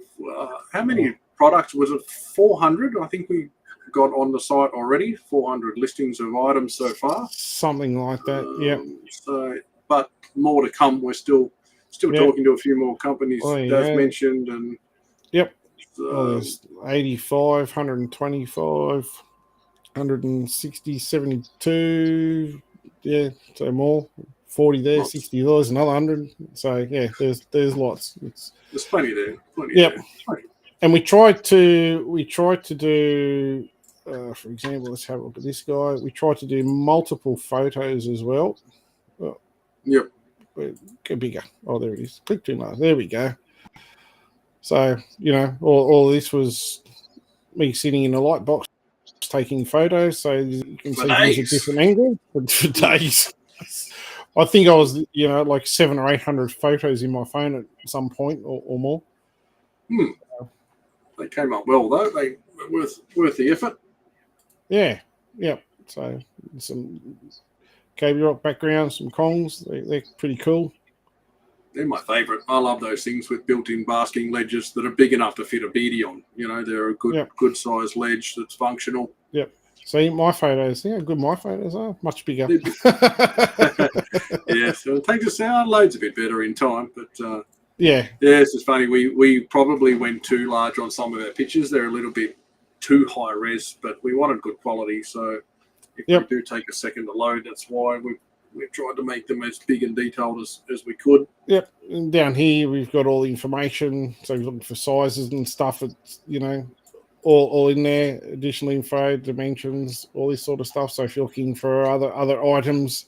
how many products was it? 400, I think we got on the site already. 400 listings of items so far. Something like that, yeah. So, but more to come. We're still talking to a few more companies, Daz mentioned. And there's 85, 125, 160, 72. Yeah, so more. 40 there, lots. 60 there's another 100. So yeah, there's lots. There's plenty there. Yep. And we tried to do, for example, let's have a look at this guy. We tried to do multiple photos as well. Yep. Go bigger. Oh, there it is. Click too much. There we go. So, all this was me sitting in a light box taking photos. So you can see these at different angles for days. I think I was, like 700 or 800 photos in my phone at some point or more. They came up well, though. They were worth the effort. Yeah. So some cable rock backgrounds, some Kongs. They're pretty cool. They're my favourite. I love those things with built-in basking ledges that are big enough to fit a beardy on. They're a good sized ledge that's functional. Yep. See, my photos, how good my photos are. Much bigger. Yeah, so it takes us loads a bit better in time. But it's just funny. We probably went too large on some of our pictures. They're a little bit too high res, but we wanted good quality. So if we do take a second to load, that's why we've tried to make them as big and detailed as we could. Yep. And down here, we've got all the information. So we're looking for sizes and stuff. It's, all in there, additional info, dimensions, all this sort of stuff. So if you're looking for other items,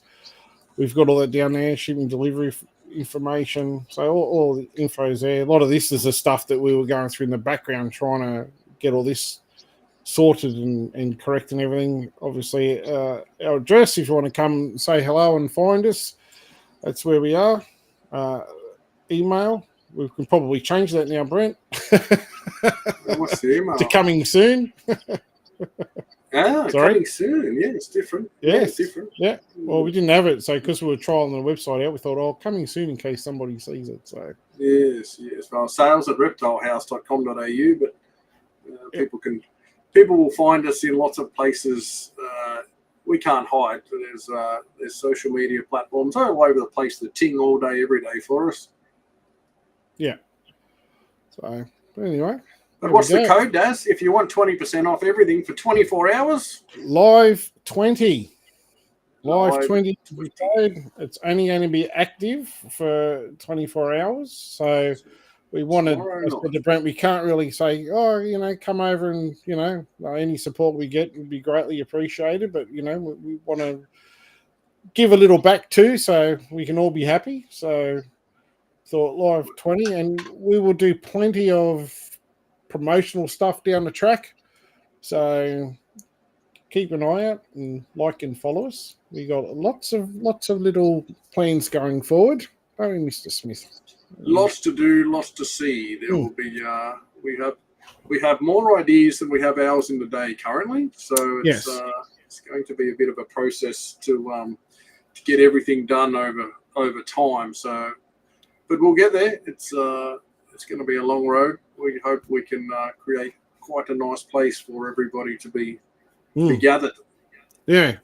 we've got all that down there, shipping, delivery information. So all the info is there. A lot of this is the stuff that we were going through in the background, trying to get all this sorted and correct and everything. Obviously, our address, if you want to come say hello and find us, that's where we are. Email, we can probably change that now, Brent. What's the email? To coming soon. Coming soon. Yeah, it's different. Yeah, it's different. Yeah. Well, we didn't have it, so because we were trialing the website out, we thought, coming soon in case somebody sees it. So yes. Well, sales@reptilehouse.com.au, but people will find us in lots of places. We can't hide. There's social media platforms all over the place that ting all day, every day for us. Yeah. So anyway. But what's the code, Daz? If you want 20% off everything for 24 hours? Live 20. Live 20 to be paid. It's only going to be active for 24 hours. So we wanted, I said to Brent, we can't really say, come over and, any support we get would be greatly appreciated. But, we want to give a little back too so we can all be happy. So thought live 20, and we will do plenty of promotional stuff down the track. So keep an eye out and like and follow us. We got lots of little plans going forward. Oh, Mr. Smith. Lots to do, lots to see. There will be we have more ideas than we have hours in the day currently. So it's it's going to be a bit of a process to get everything done over time. So, but we'll get there. It's going to be a long road. We hope we can create quite a nice place for everybody to be gathered. Yeah.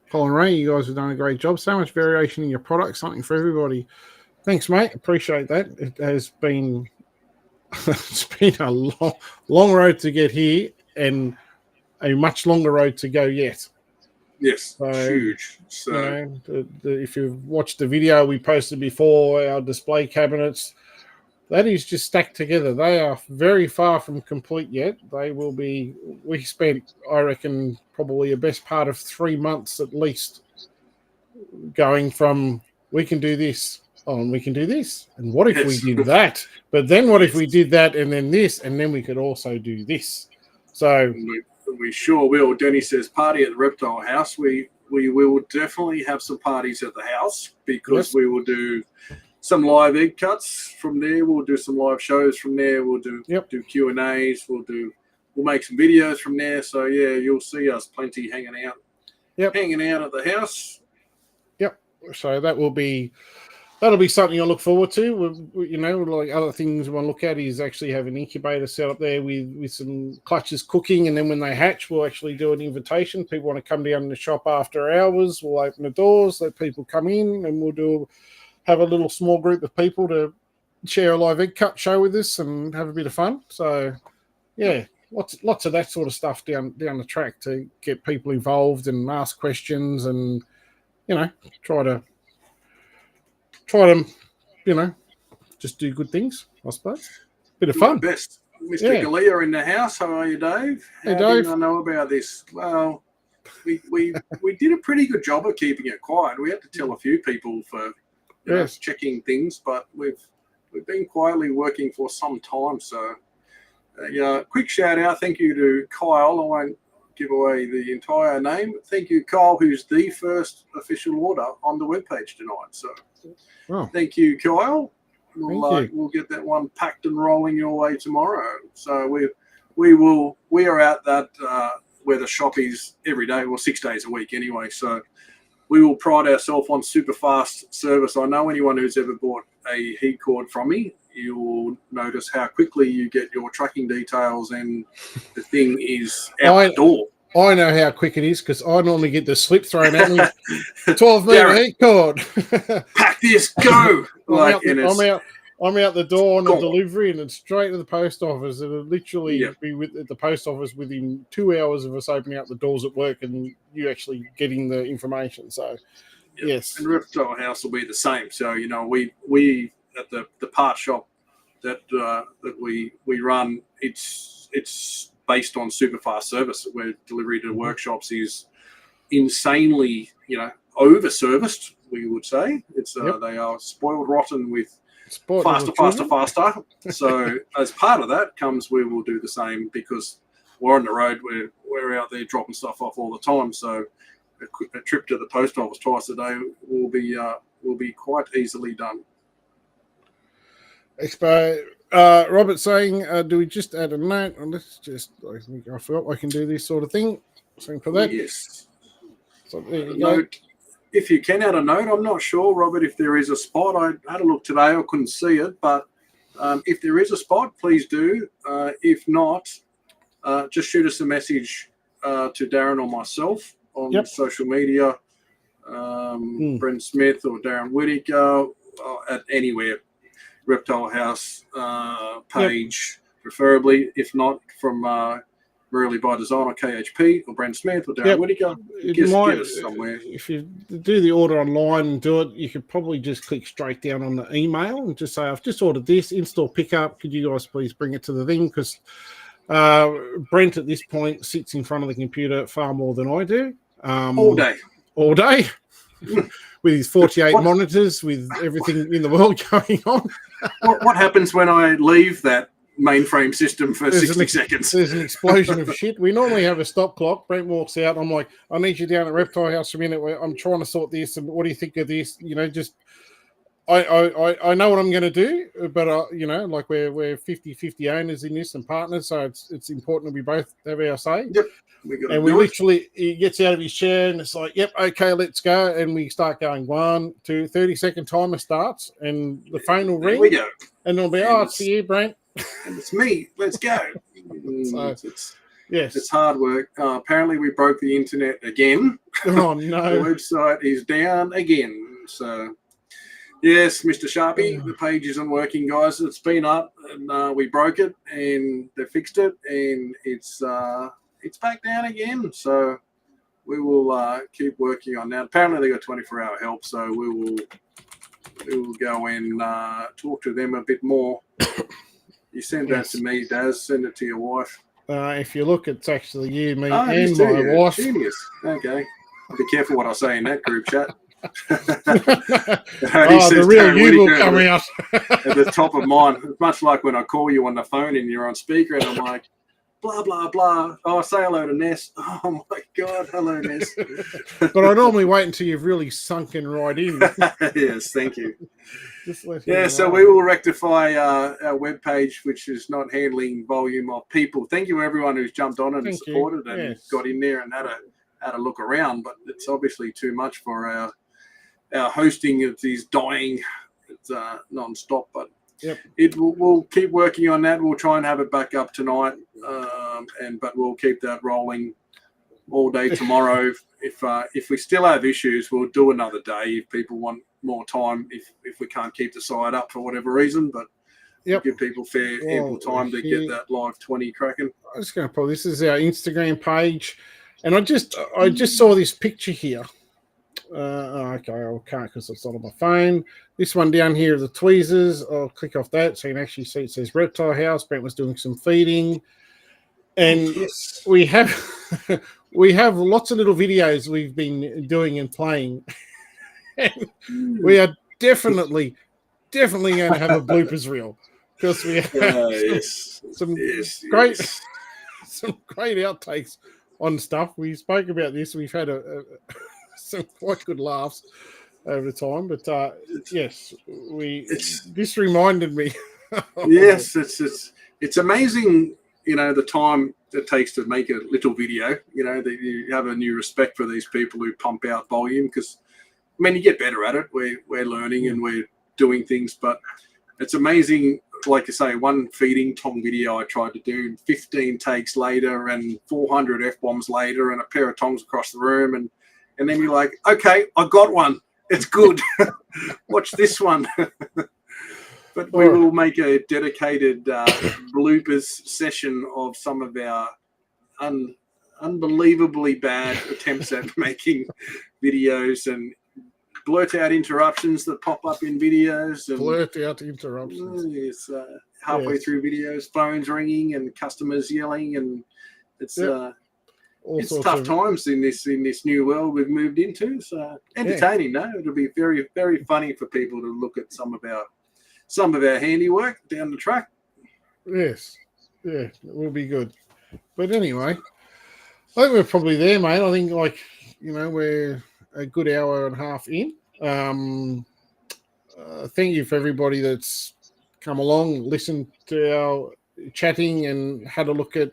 Colin Ray, you guys have done a great job. So much variation in your product, something for everybody. Thanks, mate. Appreciate that. It has been it's been a long road to get here and a much longer road to go yet. Yes, so, huge. So, if you've watched the video we posted before, our display cabinets, that is just stacked together. They are very far from complete yet. They will be. We spent, I reckon, probably the best part of 3 months at least going from we can do this, and we can do this, and what if we did that? But then what if we did that, and then this, and then we could also do this? So we sure will. Denny says party at the Reptile House. We will definitely have some parties at the house because we will do some live egg cuts from there. We'll do some live shows from there. We'll do Q&As. We'll make some videos from there. So yeah, you'll see us plenty hanging out at the house. Yep. So that'll be something I look forward to. Like other things we want to look at is actually have an incubator set up there with some clutches cooking, and then when they hatch, we'll actually do an invitation. People want to come down in the shop after hours. We'll open the doors, let people come in, and we'll have a little small group of people to share a live egg cut show with us and have a bit of fun. So yeah, lots of that sort of stuff down the track to get people involved and ask questions and try to just do good things, I suppose. Bit of fun. Best. Mr. Galea in the house. How are you, Dave? Hey, How Dave. did I know about this? Well, we did a pretty good job of keeping it quiet. We had to tell a few people for checking things, but we've been quietly working for some time. So, quick shout out. Thank you to Kyle. I won't give away the entire name. Thank you, Kyle, who's the first official order on the webpage tonight. So, thank you, Kyle. We'll get that one packed and rolling your way tomorrow. So we are out that where the shop is every day, 6 days a week anyway. So we will pride ourselves on super fast service. I know anyone who's ever bought a heat cord from me, you will notice how quickly you get your tracking details and the thing is out the door. I know how quick it is because I normally get the slip thrown at me. 12-meter heat cord. Pack this, go! I'm out the door on the delivery and it's straight to the post office. It'll literally be at the post office within 2 hours of us opening up the doors at work and you actually getting the information. So, yes. And Reptile House will be the same. So, we at the part shop that we run, it's based on super fast service where delivery to workshops is insanely, over serviced, we would say. It's they are spoiled rotten with faster. So as part of that comes, we will do the same because we're on the road. We're out there dropping stuff off all the time. So a trip to the post office twice a day will be quite easily done. Expo. Robert saying, do we just add a note? I forgot I can do this sort of thing. Something for that. Yes. So there you go. Note. If you can add a note, I'm not sure, Robert, if there is a spot. I had a look today. I couldn't see it. But if there is a spot, please do. If not, just shoot us a message to Darren or myself on social media, Brent Smith or Darren Whittaker, at anywhere. Reptile House page, preferably. If not, from Really by Design or KHP or Brent Smith or Darren Whittaker. Get us somewhere. If you do the order online and do it, you could probably just click straight down on the email and just say, I've just ordered this, in-store pickup. Could you guys please bring it to the thing? Because Brent at this point sits in front of the computer far more than I do. All day. With his 48 monitors, with everything in the world going on. What happens when I leave that mainframe system for 60 seconds? There's an explosion of shit. We normally have a stop clock. Brent walks out. I'm like, I need you down at Reptile House for a minute. I'm trying to sort this. And what do you think of this? I know what I'm going to do, but we're 50-50 owners in this and partners, so it's important that we both have our say. Yep. We got to And we do it. literally, he gets out of his chair and it's like, yep, okay, let's go. And we start going 1, 2, 30-second timer starts and the phone will There ring. we go. And it'll be, And it's for you, Brent. And it's me. Let's go. So, yes. It's hard work. Apparently, we broke the internet again. Oh, The no. website is down again. So, yes, Mr. Sharpie, the page isn't working, guys. It's been up, and we broke it, and they fixed it, and it's back down again. So, we will keep working on that. Apparently, they got 24-hour help, so we will go and talk to them a bit more. You send that to me, Daz. Send it to your wife. If you look, it's actually you, me, Oh, and my wife. Genius. Okay. Be careful what I say in that group chat. The real you will come out. At the top of mine. It's much like when I call you on the phone and you're on speaker and I'm like, blah, blah, blah. Oh, say hello to Ness. Oh, my God. Hello, Ness. But I normally wait until you've really sunken right in. Yes, thank you. Yeah, so we will rectify our webpage, which is not handling volume of people. Thank you, everyone who's jumped on and supported and got in there and had a look around. But it's obviously too much for our hosting. It is dying. It's non-stop. But we'll keep working on that. We'll try and have it back up tonight, but we'll keep that rolling all day tomorrow. If we still have issues, we'll do another day if people want more time, if we can't keep the site up for whatever reason, but give people ample time to get that live 20 cracking. I'm just going to pull, this is our Instagram page, and I just saw this picture here. Okay, I can't because it's not on my phone. This one down here are the tweezers. I'll click off that so you can actually see it says Reptile House. Brent was doing some feeding, and we have lots of little videos we've been doing and playing. We are definitely going to have a bloopers reel because we have some great outtakes on stuff. We spoke about this. We've had some quite good laughs over the time, but this reminded me. Yes, it's amazing. The time it takes to make a little video. That you have a new respect for these people who pump out volume because. I mean, you get better at it. We're learning and we're doing things, but it's amazing. Like you say, one feeding tong video I tried to do, 15 takes later and 400 F-bombs later and a pair of tongs across the room. And then you're like, okay, I got one. It's good. Watch this one. But we will make a dedicated bloopers session of some of our unbelievably bad attempts at making videos and blurt out interruptions that pop up in videos. And blurt out interruptions. Halfway through videos, phones ringing and customers yelling, and it's tough times in this new world we've moved into. So entertaining, no? It'll be very, very funny for people to look at some of our handiwork down the track. Yes, it will be good. But anyway, I think we're probably there, mate. I think we're a good hour and a half in. Thank you for everybody that's come along, listened to our chatting and had a look at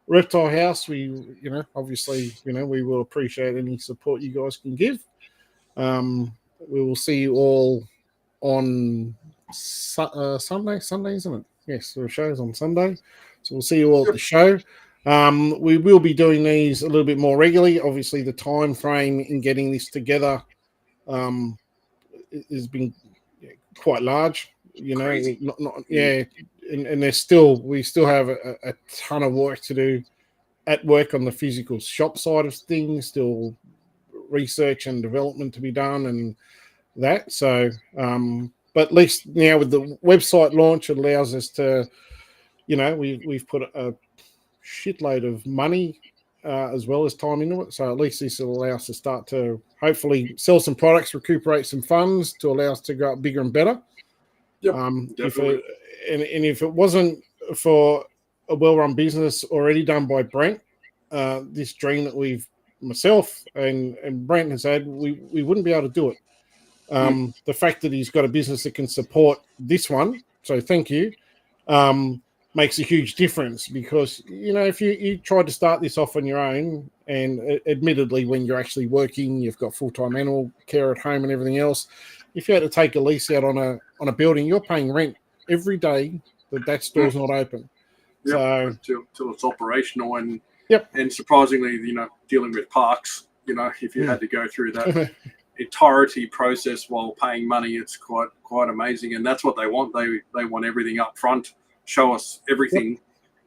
Reptile House. We, obviously, we will appreciate any support you guys can give. We will see you all on Sunday, isn't it? Yes, the show's on Sunday. So we'll see you all at the show. We will be doing these a little bit more regularly. Obviously, the time frame in getting this together has been quite large. Crazy. And we still have a ton of work to do at work on the physical shop side of things. Still research and development to be done, and that. So, but at least now with the website launch, it allows us to, we've put a shitload of money as well as time into it. So at least this will allow us to start to hopefully sell some products, recuperate some funds to allow us to go up bigger and better. Yep, definitely. If it wasn't for a well-run business already done by Brent, this dream that myself and Brent has had, we wouldn't be able to do it. The fact that he's got a business that can support this one, so thank you. makes a huge difference, because, you know, if you try to start this off on your own, and admittedly, when you're actually working, you've got full-time animal care at home and everything else, if you had to take a lease out on a building, you're paying rent every day that store's not open. Yep. So till it's operational, and yep. And surprisingly, you know, dealing with parks, you know, if you had to go through that entirety process while paying money, it's quite amazing. And that's what they want. They want everything up front. Show us everything,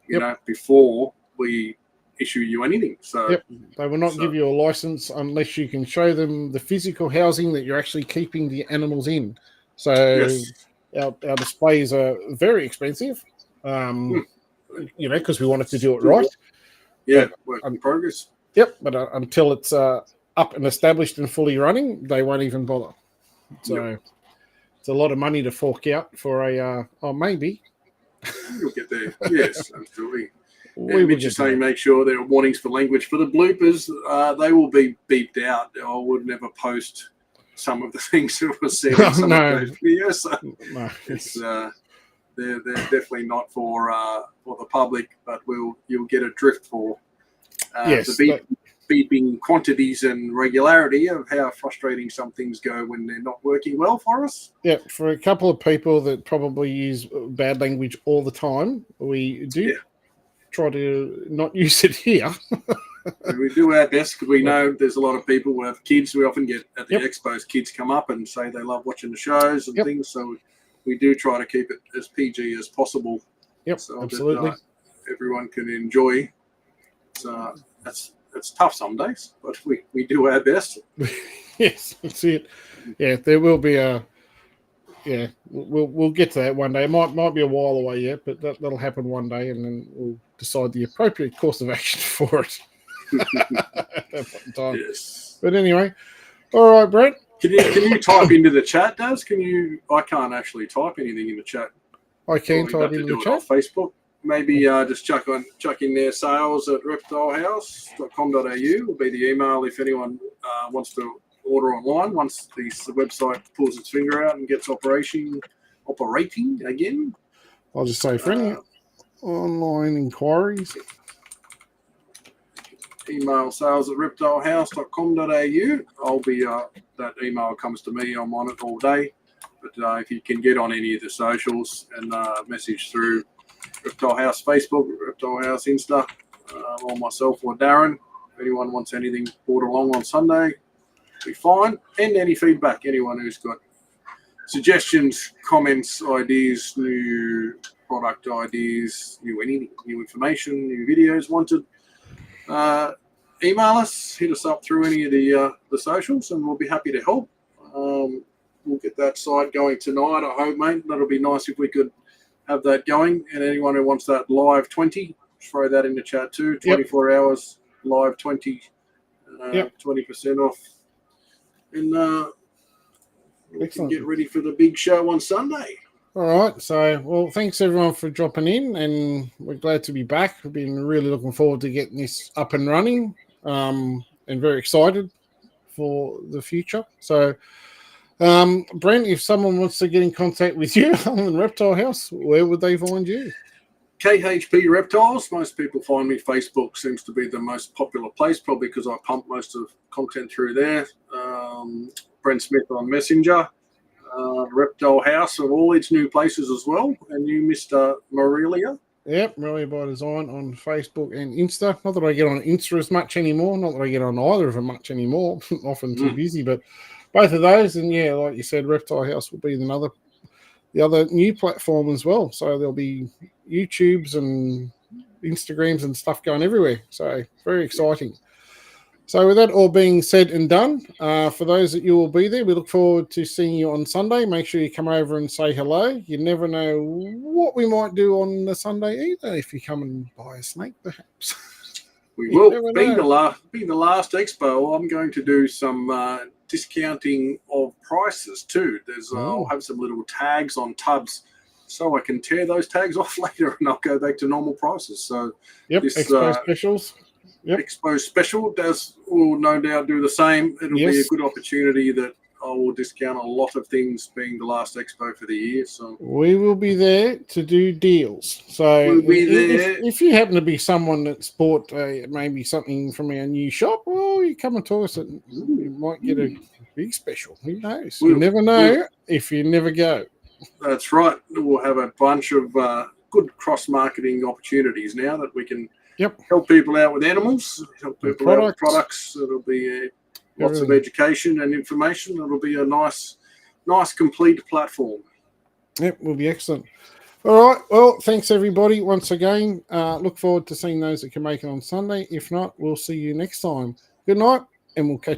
you know, before we issue you anything. So they will not give you a license unless you can show them the physical housing that you're actually keeping the animals in. So our displays are very expensive, you know, because we wanted to do it right. Yeah, work in progress. Yep, but until it's up and established and fully running, they won't even bother. So it's a lot of money to fork out for a maybe. You'll get there. Yes, absolutely. We would just say make sure there are warnings for language for the bloopers. They will be beeped out. I would never post some of the things that were said in some of those videos. So it's, they're definitely not for the public, but you'll get a drift for the beeping quantities and regularity of how frustrating some things go when they're not working well for us. Yeah, for a couple of people that probably use bad language all the time, we do try to not use it here. We do our best, because we know there's a lot of people who have kids. We often get at the expos, kids come up and say they love watching the shows and things. So we do try to keep it as PG as possible. Yep, so absolutely. That everyone can enjoy. So it's tough some days, but we do our best. Yes, that's it. Yeah, there will be we'll get to that one day. It might be a while away yet, but that'll happen one day, and then we'll decide the appropriate course of action for it. At that time. Yes. But anyway, all right, Brent. Can you type into the chat, Daz? I can't actually type anything in the chat. I can type into the chat. On Facebook. Maybe just chuck in there sales@reptilehouse.com.au will be the email if anyone wants to order online once the website pulls its finger out and gets operating again. I'll just say for any online inquiries, email sales@reptilehouse.com.au. I'll be that email comes to me. I'm on it all day. But if you can get on any of the socials and message through Reptile House Facebook, Reptile House Insta, or myself or Darren, if anyone wants anything brought along on Sunday, be fine. And any feedback, anyone who's got suggestions, comments, ideas, new product ideas, new anything, new information, new videos wanted, email us, hit us up through any of the socials, and we'll be happy to help. We'll get that site going tonight, I hope, mate. That'll be nice if we could have that going. And anyone who wants that live 20, throw that in the chat too. 24 hours live 20, 20% off. And we can get ready for the big show on Sunday. All right. So, well, thanks everyone for dropping in, and we're glad to be back. We've been really looking forward to getting this up and running, and very excited for the future. So, Brent, if someone wants to get in contact with you on Reptile House, where would they find you? KHP Reptiles. Most people find me. Facebook seems to be the most popular place, probably because I pump most of content through there. Brent Smith on Messenger. Reptile House of all its new places as well. And you, Mr. Morelia. Yep, Morelia by Design on Facebook and Insta. Not that I get on Insta as much anymore. Not that I get on either of them much anymore. Often too busy, but both of those. And yeah, like you said, Reptile House will be the other new platform as well. So there'll be YouTubes and Instagrams and stuff going everywhere. So very exciting. So with that all being said and done, for those that you will be there, we look forward to seeing you on Sunday. Make sure you come over and say hello. You never know what we might do on the Sunday either, if you come and buy a snake, perhaps. We will. Being the last expo, I'm going to do some discounting of prices too. I'll have some little tags on tubs, so I can tear those tags off later and I'll go back to normal prices. So Expo specials. Expo special will no doubt do the same. It'll be a good opportunity that I will discount a lot of things being the last expo for the year. So we will be there to do deals. So we'll be there. if you happen to be someone that's bought maybe something from our new shop, well, you come and talk to us, and you might get a big special. Who knows? You never know if you never go. That's right. We'll have a bunch of good cross-marketing opportunities now that we can help people out with animals, help people out with products. It'll be lots of education and information. It'll be a nice, complete platform. Yep, will be excellent. All right. Well, thanks everybody once again. Look forward to seeing those that can make it on Sunday. If not, we'll see you next time. Good night, and we'll catch you.